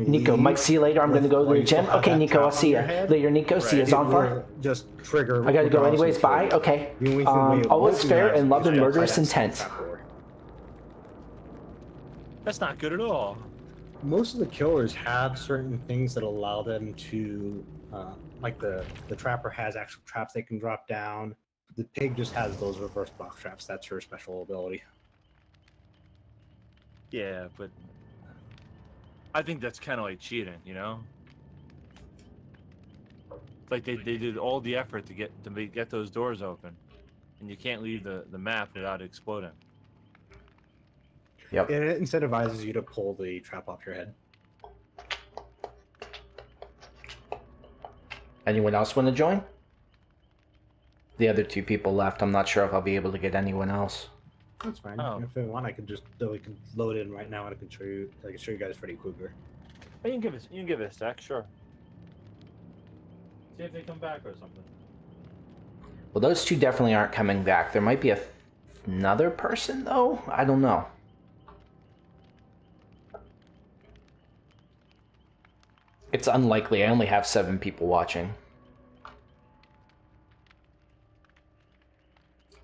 Nico, Mike, see you later. I'm gonna go to the gym. Okay, Nico, I'll see you later. Nico, see you Right. on far. Just trigger. I gotta go regardless anyways. of Bye. kill. Okay. The only thing way it All won't is do fair that and love is and to murderous try that intent. trapdoor. That's not good at all. Most of the killers have certain things that allow them to, like the trapper has actual traps they can drop down. The pig just has those reverse box traps. That's her special ability. Yeah, but I think that's kind of like cheating, you know? It's like they did all the effort to get those doors open, and you can't leave the map without exploding. Yep. It incentivizes you to pull the trap off your head. Anyone else want to join? The other two people left. I'm not sure if I'll be able to get anyone else. That's fine. Oh. If you want, I could just we can load in right now, and I can show you guys Freddy Krueger. You can give it a sec, sure. See if they come back or something. Well, those two definitely aren't coming back. There might be another person, though? I don't know. It's unlikely. I only have 7 people watching.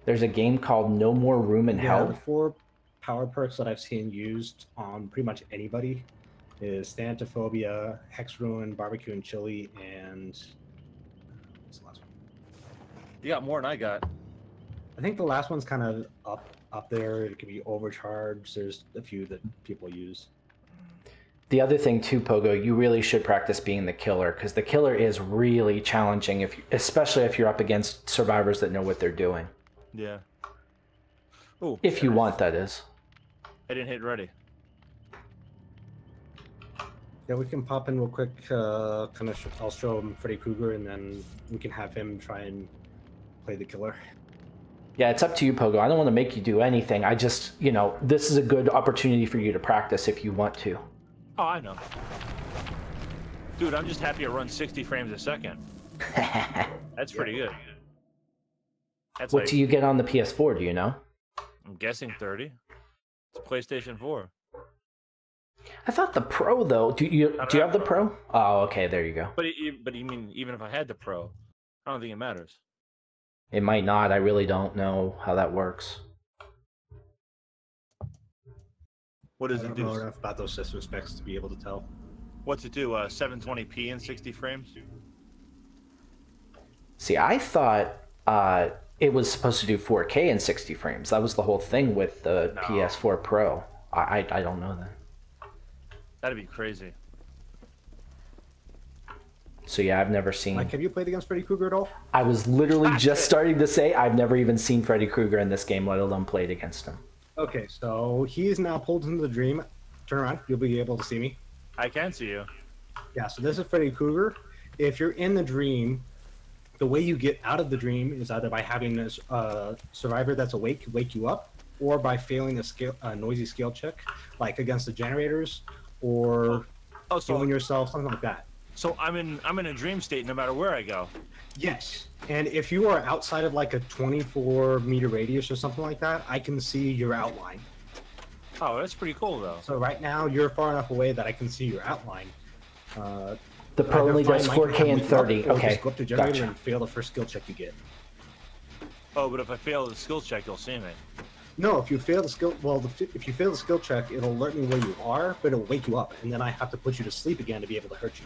There's a game called No More Room in Yeah, Hell. the 4 power perks that I've seen used on pretty much anybody is Thanatophobia, Hex Ruin, Barbecue and Chili, and what's the last one? You got more than I got. I think the last one's kind of up there. It could be Overcharged. There's a few that people use. The other thing too, Pogo, you really should practice being the killer, because the killer is really challenging, especially if you're up against survivors that know what they're doing. Yeah. Oh. If you want, that is. I didn't hit ready. Yeah, we can pop in real quick. I'll show him Freddy Krueger, and then we can have him try and play the killer. Yeah, it's up to you, Pogo. I don't want to make you do anything. I just, this is a good opportunity for you to practice if you want to. Oh, I know. Dude, I'm just happy it runs 60 frames a second. That's pretty good. That's What do you get on the PS4, do you know? I'm guessing 30. It's PlayStation 4. I thought the Pro, though. Do you have the Pro? Oh, okay, there you go. But you mean even if I had the Pro, I don't think it matters. It might not. I really don't know how that works. What does I it don't do? know enough about those system specs to be able to tell. What's it do? 720p in 60 frames? See, I thought it was supposed to do 4K in 60 frames. That was the whole thing with the PS4 Pro. I don't know that. That'd be crazy. So yeah, I've never seen... Mike, have you played against Freddy Krueger at all? I was literally just starting to say I've never even seen Freddy Krueger in this game, let alone played against him. Okay, so he is now pulled into the dream. Turn around, you'll be able to see me. I can see you. Yeah, so this is Freddy Krueger. If you're in the dream, the way you get out of the dream is either by having this survivor that's awake wake you up, or by failing a noisy skill check, like against the generators, or killing yourself, something like that. So I'm in a dream state no matter where I go. Yes, and if you are outside of like a 24-meter radius or something like that, I can see your outline. Oh, that's pretty cool though. So right now you're far enough away that I can see your outline. The Pro only does 4K and 30. Okay, just go up to generator gotcha. and fail the first skill check you get. Oh, but if I fail the skill check, you'll see me. No, if you fail the skill, if you fail the skill check, it'll alert me where you are, but it'll wake you up, and then I have to put you to sleep again to be able to hurt you.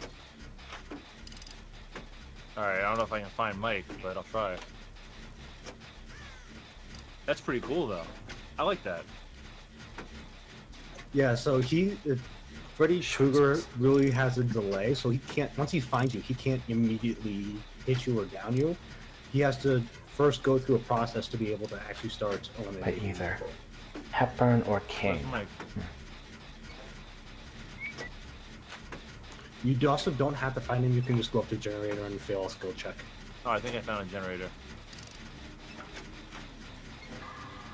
Alright, I don't know if I can find Mike, but I'll try. That's pretty cool though. I like that. Yeah, so Freddy Krueger really has a delay, so he can't, once he finds you, he can't immediately hit you or down you. He has to first go through a process to be able to actually start eliminating By either Hepburn or King. Where's Mike? You also don't have to find him, you can just go up to generator and fail a skill check. Oh, I think I found a generator.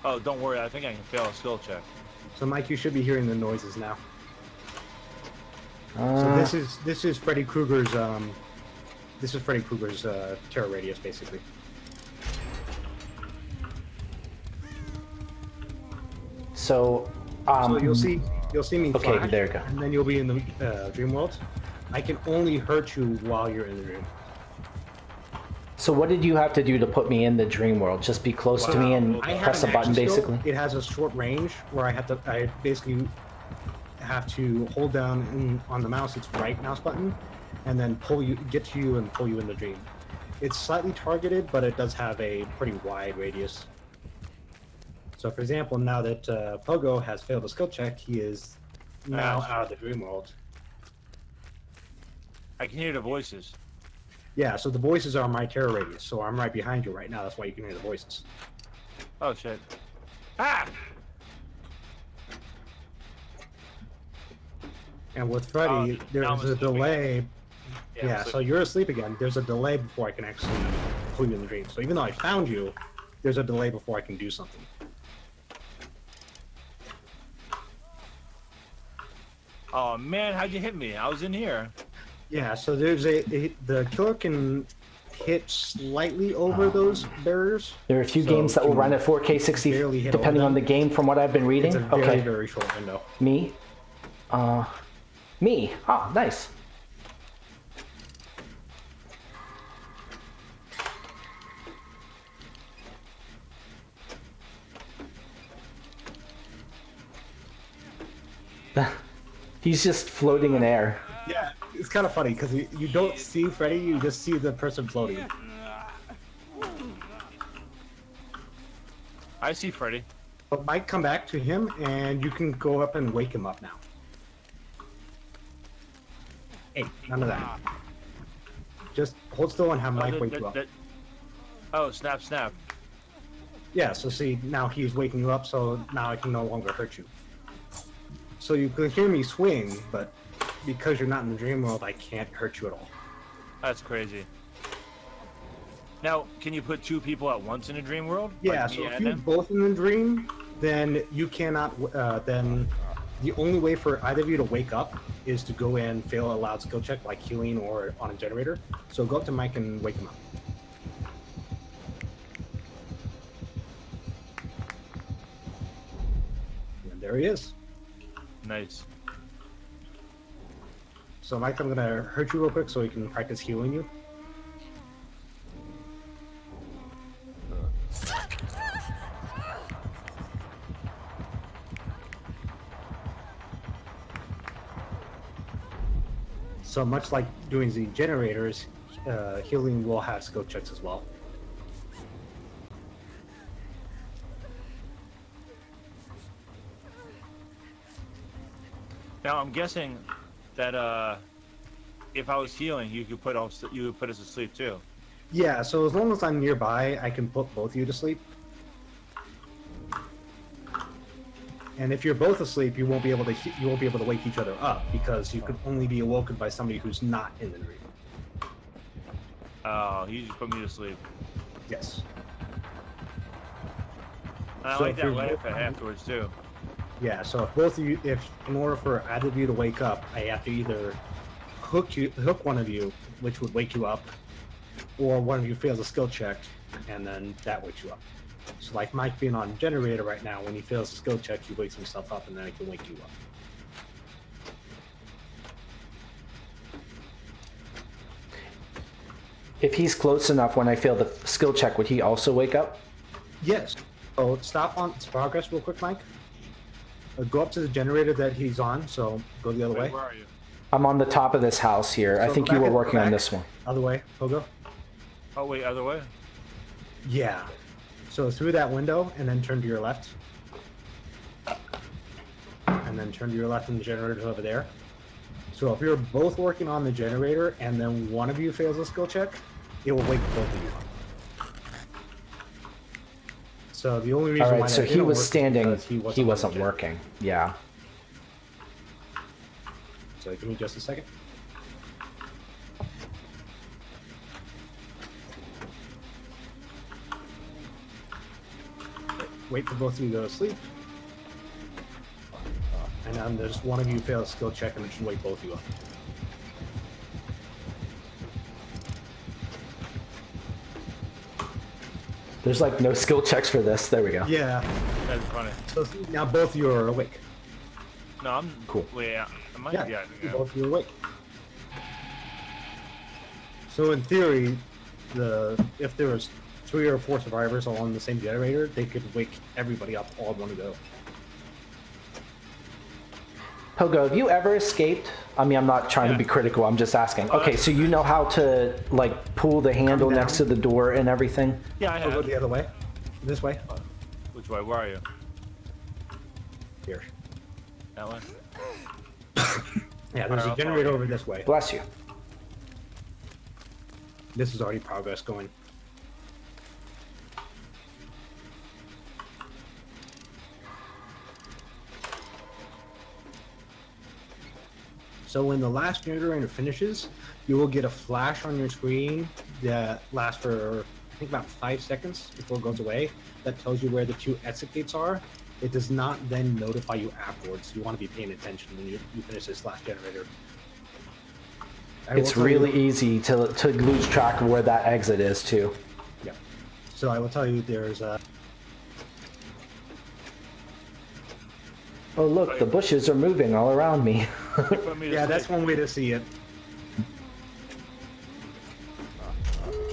Oh, don't worry, I think I can fail a skill check. So Mike, you should be hearing the noises now. So this is Freddy Krueger's terror radius basically. So you'll see me okay, flash, there you go. and then you'll be in the dream world. I can only hurt you while you're in the dream. So what did you have to do to put me in the dream world? Just be close to me and press a button, basically? It has a short range where I basically have to hold down on the mouse its right mouse button, and then get you and pull you in the dream. It's slightly targeted, but it does have a pretty wide radius. So, for example, now that Pogo has failed a skill check, he is now out of the dream world. I can hear the voices. Yeah, so the voices are my terror radius, so I'm right behind you right now. That's why you can hear the voices. Oh shit. Ah! And with Freddy, there's a delay. Yeah, so you're asleep again. There's a delay before I can actually pull you in the dream. So even though I found you, there's a delay before I can do something. Oh man, how'd you hit me? I was in here. Yeah, so there's the killer can hit slightly over those barriers. There are a few games that will run at 4K 60, depending on the game from what I've been reading. It's a very, very short window. Me? Me. Oh, nice. He's just floating in air. Yeah, it's kind of funny because you don't see Freddy, you just see the person floating. I see Freddy. But Mike, come back to him, and you can go up and wake him up now. Hey, none of that. Just hold still and have Mike wake you up. Oh, snap, snap. Yeah, so see, now he's waking you up, so now I can no longer hurt you. So you can hear me swing, but because you're not in the dream world, I can't hurt you at all. That's crazy. Now, can you put two people at once in a dream world? Yeah, like so if you're both in the dream, then you cannot, then the only way for either of you to wake up is to go in, fail a loud skill check like healing or on a generator. So go up to Mike and wake him up. And there he is. Nice. So Mike, I'm gonna hurt you real quick so we can practice healing you. So much like doing the generators, healing will have skill checks as well. Now I'm guessing that if I was healing, you could put us to sleep too. Yeah, so as long as I'm nearby, I can put both of you to sleep. And if you're both asleep, you won't be able to wake each other up because you could only be awoken by somebody who's not in the room. Oh, he just put me to sleep. Yes. And I like that laugh afterwards too. Yeah, so if both of you, in order for either of you to wake up, I have to either hook one of you, which would wake you up, or one of you fails a skill check, and then that wakes you up. So like Mike being on generator right now, when he fails a skill check, he wakes himself up, and then I can wake you up. If he's close enough when I fail the skill check, would he also wake up? Yes. So stop on progress real quick, Mike. Go up to the generator that he's on, so go the other way. Where are you? I'm on the top of this house here. So I think you were working on this one. Other way, Pogo. Oh wait, other way? Yeah. So through that window, and then turn to your left. And then turn to your left, and the generator's over there. So if you're both working on the generator, and then one of you fails a skill check, it will wake both of you up. So the only reason All why right, so that he didn't was work is standing. because He wasn't working. Yeah. So give me just a second. Wait for both of you to go to sleep. And then there's one of you fails a skill check, and it should wake both of you up. There's like no skill checks for this. There we go. Yeah. That's funny. So now both of you are awake. No, I'm Cool. Wait, am I? Yeah, Yeah. both of you are awake. So in theory, if there was 3 or 4 survivors all on the same generator, they could wake everybody up all in one go. Pogo, have you ever escaped? I mean, I'm not trying to be critical. I'm just asking. Okay, so you know how to like pull the handle next to the door and everything? Yeah, I I'll go have. the other way. This way. Which way? Where are you? Here. That way? Yeah, there's a generator over this way. Bless you. This is already progress going. So when the last generator finishes, you will get a flash on your screen that lasts for, I think, about 5 seconds before it goes away. That tells you where the 2 exit gates are. It does not then notify you afterwards. You want to be paying attention when you finish this last generator. It's really easy to lose track of where that exit is, too. Yeah. So I will tell you there's a... Oh, look, the bushes are moving all around me. Yeah, that's one way to see it.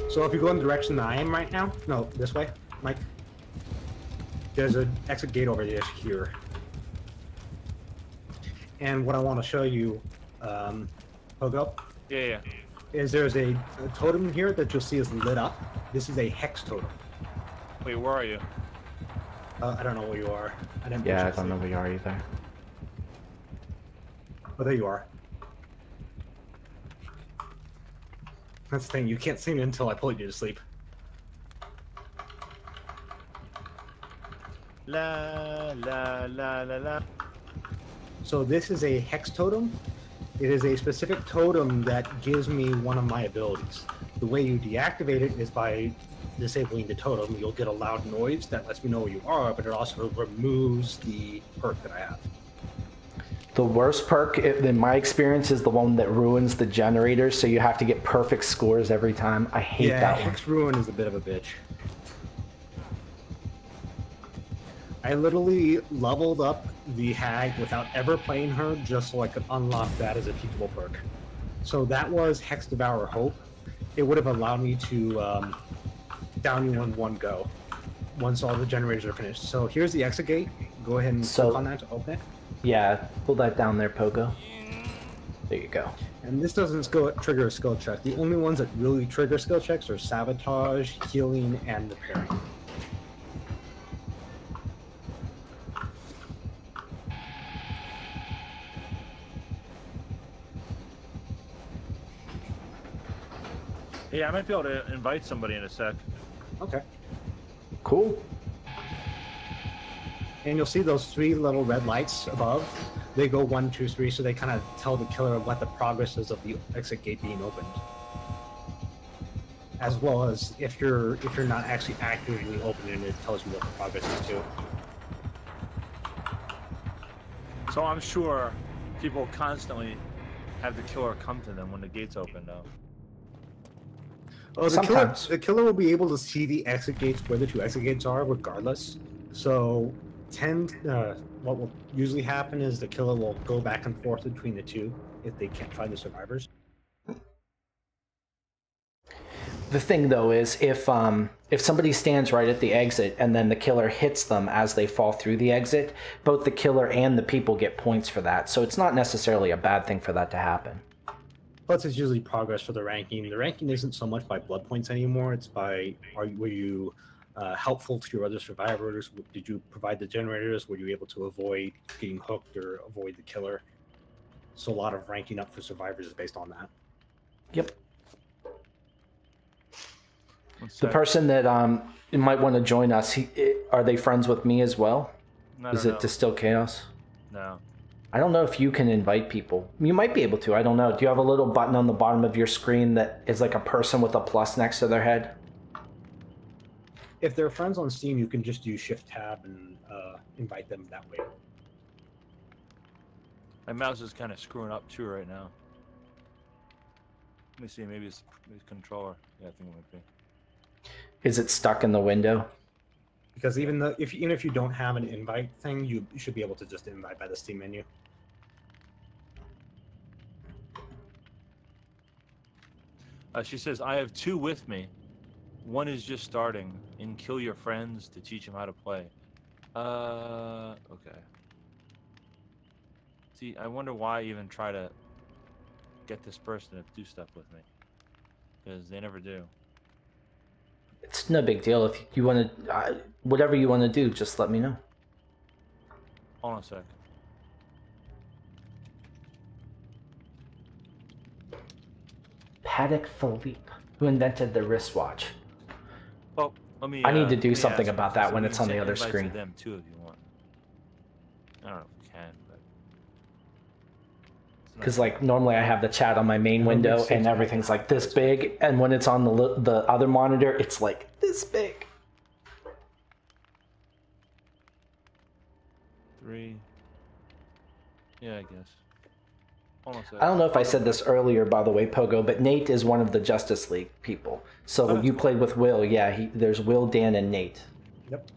So if you go in the direction that I am right now, no, this way, Mike. There's an exit gate over there here. And what I want to show you, Pogo, Yeah. is there's a totem here that you'll see is lit up. This is a hex totem. Wait, where are you? I don't know where you are. I didn't Yeah, I don't know where you are either. Oh, there you are. That's the thing, you can't see me until I pull you to sleep. La la la la la. So this is a hex totem. It is a specific totem that gives me one of my abilities. The way you deactivate it is by disabling the totem. You'll get a loud noise that lets me know where you are, but it also removes the perk that I have. The worst perk, in my experience, is the one that ruins the generators, so you have to get perfect scores every time. I hate that one. Hex Ruin is a bit of a bitch. I literally leveled up the hag without ever playing her, just so I could unlock that as a teachable perk. So that was Hex Devour Hope. It would have allowed me to down you in one go once all the generators are finished. So here's the exit gate. Go ahead and click on that to open it. Yeah, pull that down there, Pogo. There you go. And this doesn't trigger a skill check. The only ones that really trigger skill checks are sabotage, healing, and repairing. Yeah, I might be able to invite somebody in a sec. Okay. Cool. And you'll see those 3 little red lights above. They go 1, 2, 3, so they kind of tell the killer what the progress is of the exit gate being opened. As well as if you're not actually actively opening it, tells you what the progress is too. So I'm sure people constantly have the killer come to them when the gate's open, though. Oh, Sometimes. The killer will be able to see the exit gates where the 2 exit gates are, regardless. So, what will usually happen is the killer will go back and forth between the 2 if they can't find the survivors. The thing though is if somebody stands right at the exit and then the killer hits them as they fall through the exit, both the killer and the people get points for that. So it's not necessarily a bad thing for that to happen. Plus, it's usually progress for the ranking. The ranking isn't so much by blood points anymore. It's by were you helpful to your other survivors? Did you provide the generators? Were you able to avoid getting hooked or avoid the killer? So a lot of ranking up for survivors is based on that. Yep. The person that might want to join us, are they friends with me as well? Is it Distill Chaos? No. I don't know if you can invite people. You might be able to. I don't know. Do you have a little button on the bottom of your screen that is like a person with a plus next to their head? If they're friends on Steam, you can just use Shift-Tab and invite them that way. My mouse is kind of screwing up too right now. Let me see. Maybe it's controller. Yeah, I think it might be. Is it stuck in the window? Because even if you don't have an invite thing, you should be able to just invite by the Steam menu. She says, I have 2 with me. One is just starting, and kill your friends to teach them how to play. Okay. See, I wonder why I even try to get this person to do stuff with me. Because they never do. It's no big deal. If you want to, whatever you want to do, just let me know. Hold on a sec. Paddock Philippe, who invented the wristwatch. Well, let me. I need to do something ask about you, that so when we it's can on the send other invites screen. to them too, if you want. I don't know if we can, but. Because like normally I have the chat on my main window and everything's like this big, and when it's on the other monitor, it's like this big. 3. Yeah, I guess. Hold on a sec. I don't know if I said this earlier, by the way, Pogo, but Nate is one of the Justice League people. So you played with Will, yeah. There's Will, Dan, and Nate. Yep.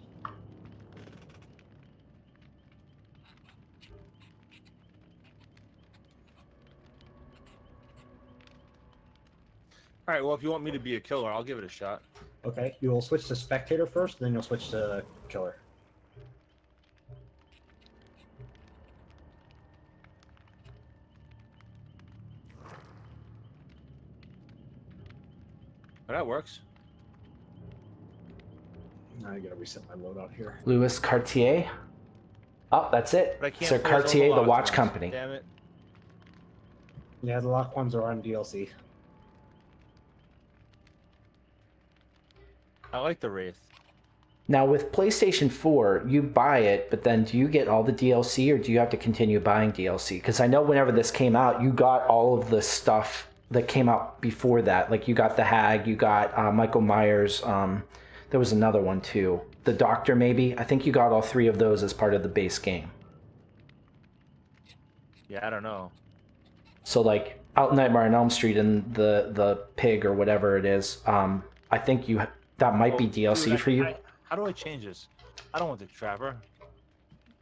All right. Well, if you want me to be a killer, I'll give it a shot. Okay. You will switch to spectator first, then you'll switch to killer. Oh, that works. Now I gotta reset my loadout here. Louis Cartier. Oh, that's it. But I can't Sir force all Cartier, the lock watch ones. company. Damn it. Yeah, the lock ones are on DLC. I like the Wraith. Now with PlayStation 4, you buy it, but then do you get all the DLC or do you have to continue buying DLC? Because I know whenever this came out, you got all of the stuff that came out before that. Like you got the Hag, you got Michael Myers, there was another one too. The Doctor maybe? I think you got all 3 of those as part of the base game. Yeah, I don't know. So like Out Nightmare on Elm Street and the pig or whatever it is, I think that might be DLC dude, for you. How do I change this? I don't want the Trapper.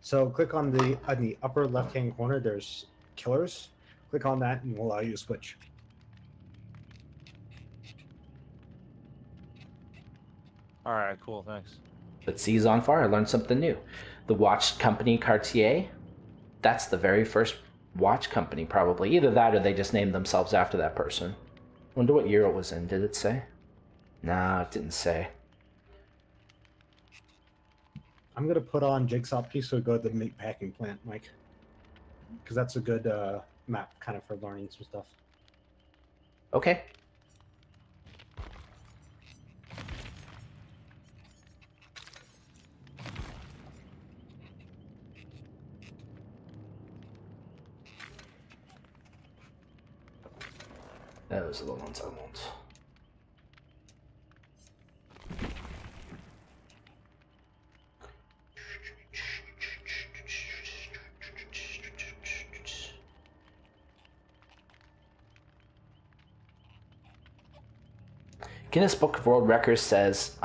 So click on the upper left-hand corner. There's killers. Click on that, and we'll allow you to switch. All right, cool, thanks. But C's on fire. I learned something new. The watch company Cartier, that's the very first watch company, probably. Either that or they just named themselves after that person. Wonder what year it was in. Did it say? Nah, it didn't say. I'm gonna put on Jigsaw Piece so go to the meat packing plant, Mike, because that's a good map kind of for learning some stuff. Okay. Those are the ones I want. Guinness Book of World Records says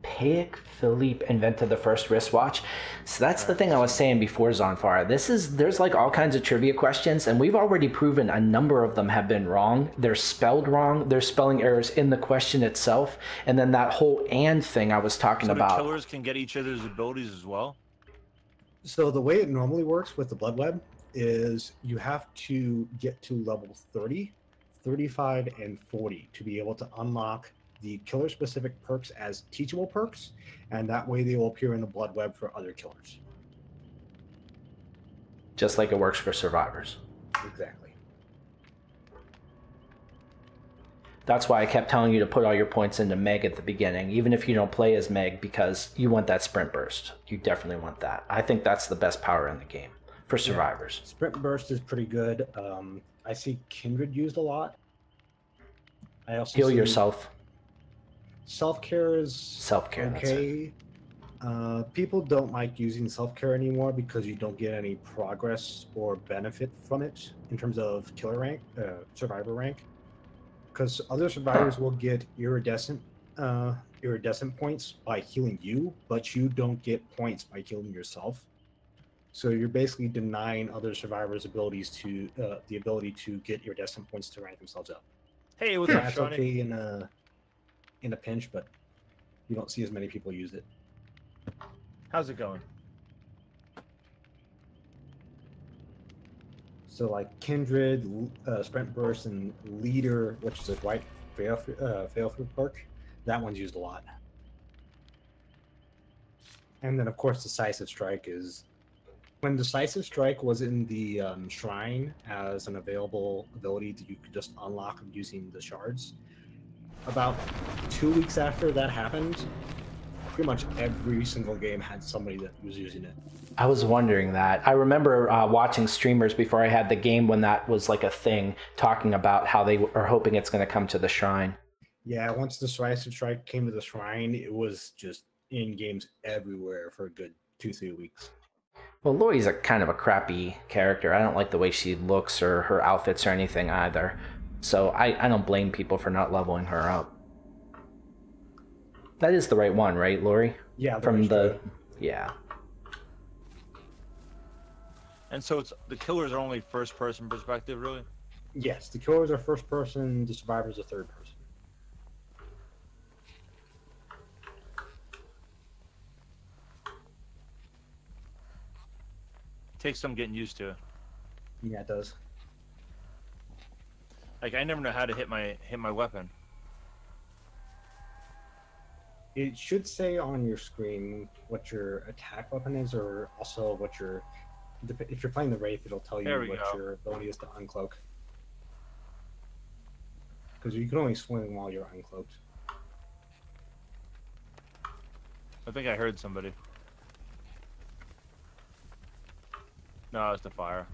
Paik Philippe invented the first wristwatch. So that's the thing I was saying before, Zonfara. There's like all kinds of trivia questions, and we've already proven a number of them have been wrong. They're spelled wrong. There's spelling errors in the question itself. And then that whole "and" thing I was talking about. So the killers can get each other's abilities as well? So the way it normally works with the Blood Web is you have to get to level 30, 35, and 40 to be able to unlock the killer-specific perks as teachable perks, and that way they will appear in the Blood Web for other killers. Just like it works for survivors. Exactly. That's why I kept telling you to put all your points into Meg at the beginning, even if you don't play as Meg, because you want that sprint burst. You definitely want that. I think that's the best power in the game for survivors. Yeah. Sprint burst is pretty good. I see Kindred used a lot. I also Heal see yourself. Self-care is Self-care, okay. People don't like using self-care anymore because you don't get any progress or benefit from it in terms of killer rank, survivor rank. Because other survivors will get iridescent points by healing you, but you don't get points by healing yourself. So you're basically denying other survivors' abilities to the ability to get iridescent points to rank themselves up. Hey, what's up, That's Shawnee? okay in a pinch, but you don't see as many people use it. How's it going? So like Kindred, Sprint Burst, and Leader, which is a white fail-through perk, that one's used a lot. And then of course Decisive Strike is when Decisive Strike was in the Shrine as an available ability that you could just unlock using the shards. About 2 weeks after that happened, pretty much every single game had somebody that was using it. I was wondering that. I remember watching streamers before I had the game when that was like a thing, talking about how they are hoping it's going to come to the Shrine. Yeah, once the Decisive Strike came to the Shrine, it was just in games everywhere for a good 2-3 weeks. Well, Lori's a kind of a crappy character. I don't like the way she looks or her outfits or anything either. So I don't blame people for not leveling her up. That is the right one, right, Lori? Yeah, From the... Yeah. And so it's the killers are only first-person perspective, really? Yes, the killers are first person, the survivors are third person. Takes some getting used to. Yeah, it does. Like I never know how to hit my weapon. It should say on your screen what your attack weapon is, or also what your... If you're playing the Wraith, it'll tell you what your ability is to uncloak. Because you can only swing while you're uncloaked. I think I heard somebody. No, it's the fire.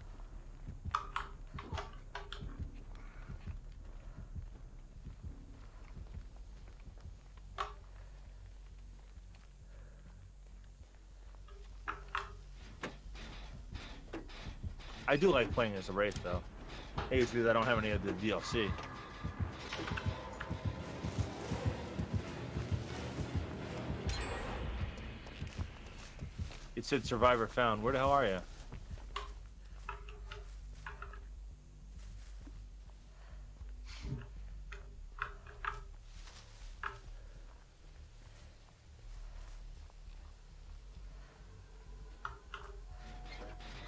I do like playing as a Wraith, though. Hey, it's because I don't have any of the DLC. It said Survivor found. Where the hell are you?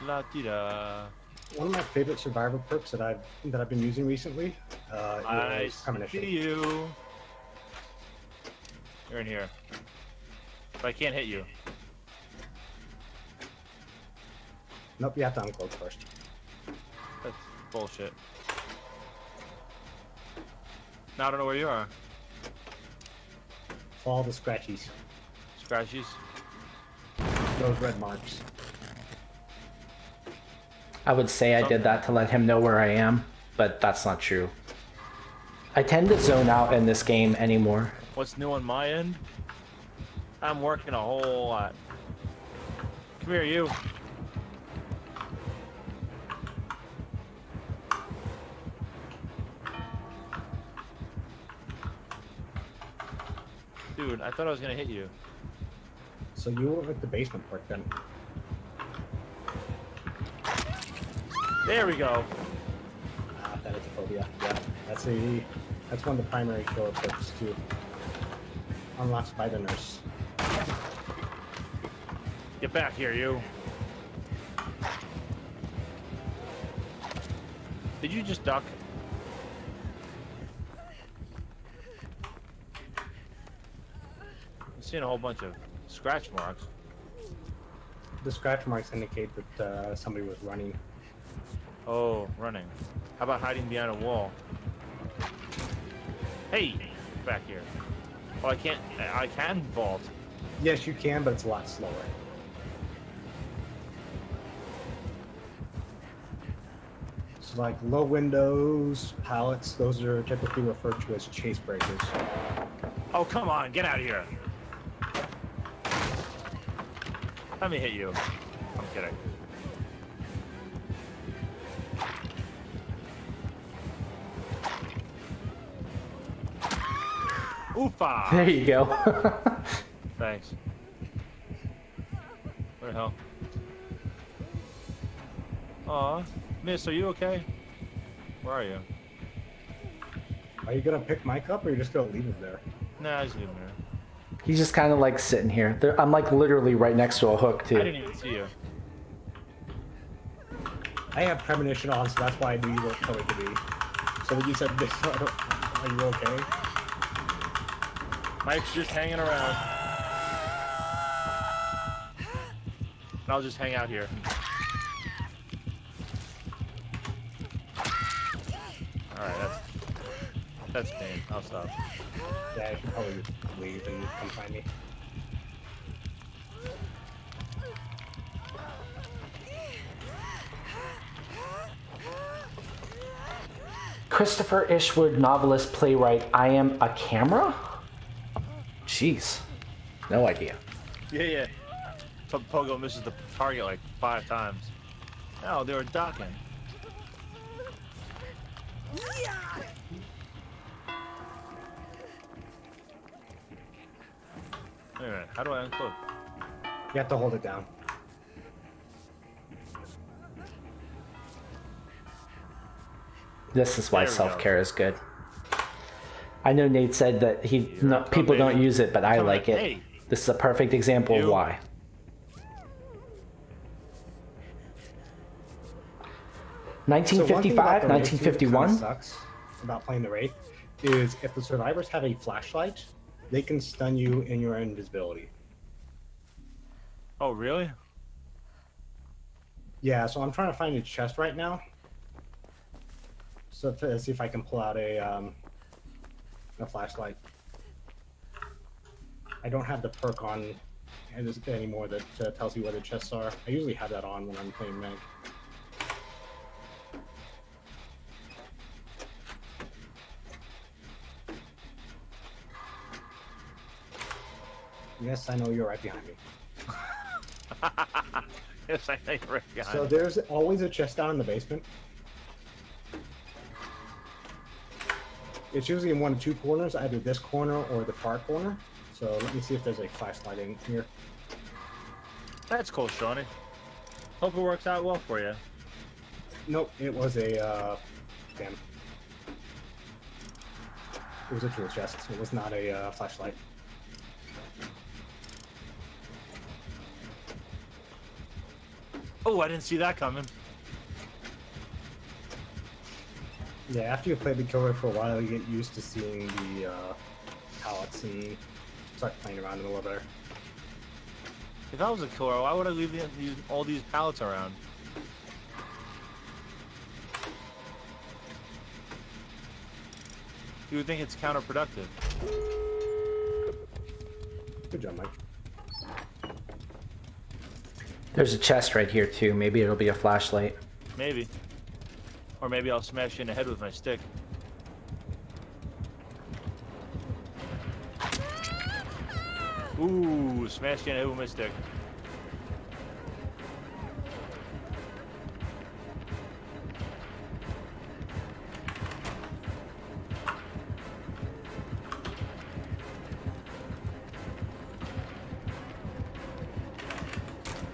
La-di-da. One of my favorite survivor perks that I've been using recently I is premonition. see you. You're in here. But I can't hit you. Nope, you have to uncloak first. That's bullshit. Now I don't know where you are. Follow the scratchies. Scratchies? Those red marks. I would say I did that to let him know where I am, but that's not true. I tend to zone out in this game anymore. What's new on my end? I'm working a whole lot. Come here, you. Dude, I thought I was gonna hit you. So you were at the basement perk then. There we go. That is a phobia. Yeah, that's one of the primary killer perks too. Unlocked by the nurse. Get back here, you. Did you just duck? I'm seeing a whole bunch of scratch marks. The scratch marks indicate that somebody was running. Oh, running. How about hiding behind a wall? Hey, back here. Oh, I can vault. Yes, you can, but it's a lot slower. So like low windows, pallets, those are typically referred to as chase breakers. Oh, come on, get out of here. Let me hit you. I'm kidding. Oofa! There you go. Thanks. Where the hell? Aw, Miss, are you okay? Where are you? Are you gonna pick Mike up, or are you just gonna leave him there? Nah, just leave him there. He's just kind of like sitting here. I'm like literally right next to a hook I too. didn't even see you. I have premonition on, so that's why I knew you weren't coming to me. So when you said this, are you okay? Mike's just hanging around. And I'll just hang out here. Alright, that's me. I'll stop. Yeah, I should probably leave and come find me. Christopher Ishwood, novelist, playwright. I am a camera? Jeez. No idea. Yeah. So Pogo misses the target like 5 times. No, they were docking. Wait a minute, how do I uncloak? You have to hold it down. This is why There we self-care is good. I know Nate said that people don't use it, but I like it. Hey. This is a perfect example of why. So one thing about 1955, the raid, too, that kinda 1951. sucks about playing the raid is if the survivors have a flashlight, they can stun you in your invisibility. Oh, really? Yeah, so I'm trying to find a chest right now. So see if I can pull out a flashlight. I don't have the perk on anymore that tells you where the chests are. I usually have that on when I'm playing Meg. Yes, I know you're right behind me. Yes, I think right behind So me. there's always a chest down in the basement. It's usually in one of 2 corners, either this corner or the far corner. So let me see if there's a flashlight in here. That's cool, Shawnee. Hope it works out well for you. Nope, it was a damn. It was a tool chest. It was not a flashlight. Oh, I didn't see that coming. Yeah, after you've played the killer for a while, you get used to seeing the pallets and start playing around them a little better. If I was a killer, why would I leave all these pallets around? You would think it's counterproductive. Good job, Mike. There's a chest right here too. Maybe it'll be a flashlight. Maybe. Or maybe I'll smash you in the head with my stick. Ooh, smash you in the head with my stick.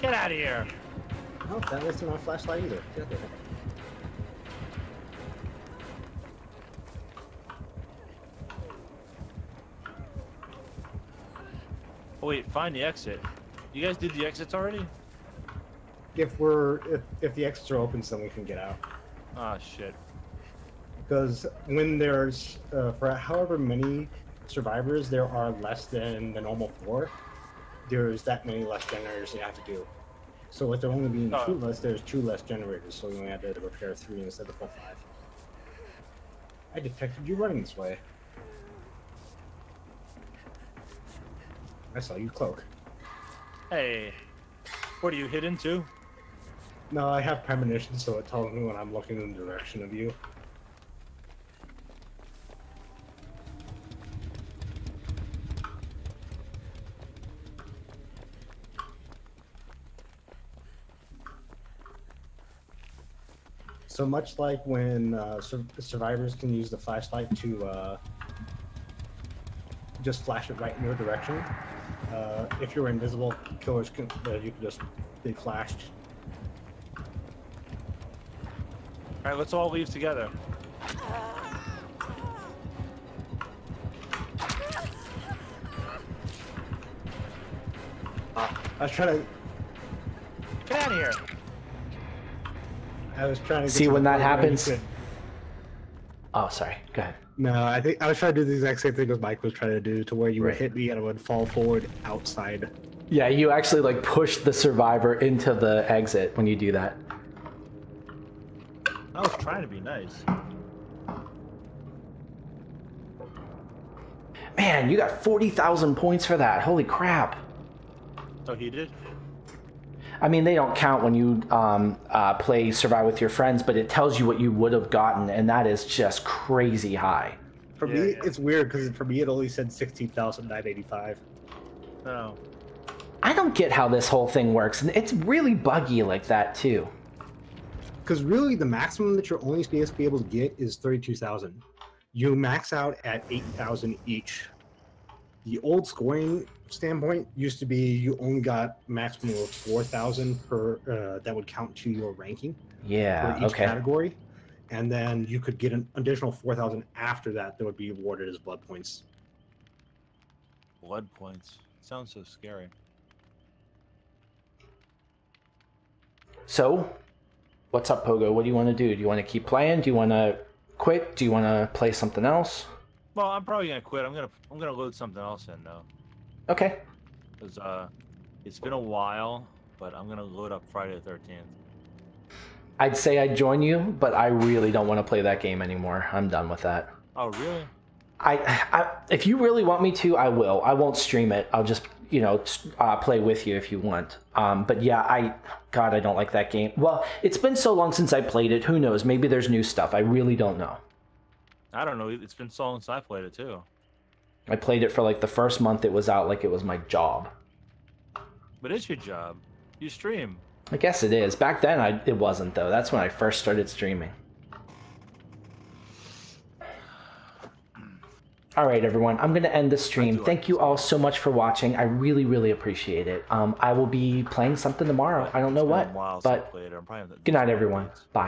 Get out of here! Oh, that wasn't on a flashlight either. Get out there. Oh wait, find the exit. You guys did the exits already? If the exits are open, then we can get out. Ah, shit. Because when there's for however many survivors there are less than the normal 4, there's that many less generators you have to do. So with there only being 2 less, there's 2 less generators, so we only have to repair 3 instead of the full 5. I detected you running this way. I saw you cloak. Hey, what are you hidden to? No, I have premonition, so it tells me when I'm looking in the direction of you. So much like when survivors can use the flashlight to just flash it right in your direction. If you're invisible, killers can you can just be flashed. All right, let's all leave together. I was trying to. Get out of here! I was trying to See when that happens. Oh, sorry. Go ahead. No, I think I was trying to do the exact same thing as Mike was trying to do, to where you would Right. hit me and it would fall forward outside. Yeah, you actually like push the survivor into the exit when you do that. I was trying to be nice. Man, you got 40,000 points for that. Holy crap. Oh, he did? I mean, they don't count when you play Survive with your friends, but it tells you what you would have gotten, and that is just crazy high. For me, it's weird because for me it only said 16,985. Oh. I don't get how this whole thing works, and it's really buggy like that too. Because really, the maximum that you're only supposed to be able to get is 32,000. You max out at 8,000 each. The old scoring standpoint used to be you only got maximum of 4,000 per that would count to your ranking Yeah, for each okay. category, and then you could get an additional 4,000 after that would be awarded as blood points. Blood points. Sounds so scary. So, what's up, Pogo? What do you want to do? Do you want to keep playing? Do you want to quit? Do you want to play something else? Well, I'm probably gonna quit. I'm gonna load something else in though. Okay. Because it's been a while, but I'm gonna load up Friday the 13th. I'd say I'd join you, but I really don't want to play that game anymore. I'm done with that. Oh, really? If you really want me to, I will. I won't stream it. I'll just, play with you if you want. But yeah, God, I don't like that game. Well, it's been so long since I played it. Who knows? Maybe there's new stuff. I really don't know. I don't know. It's been so long since I played it too. I played it for like the first month it was out, like it was my job. But it's your job. You stream. I guess it is. Back then, it wasn't, though. That's when I first started streaming. All right, everyone. I'm going to end the stream. Thank you all so much for watching. I really, really appreciate it. I will be playing something tomorrow. I don't know what, but good night, everyone. Bye.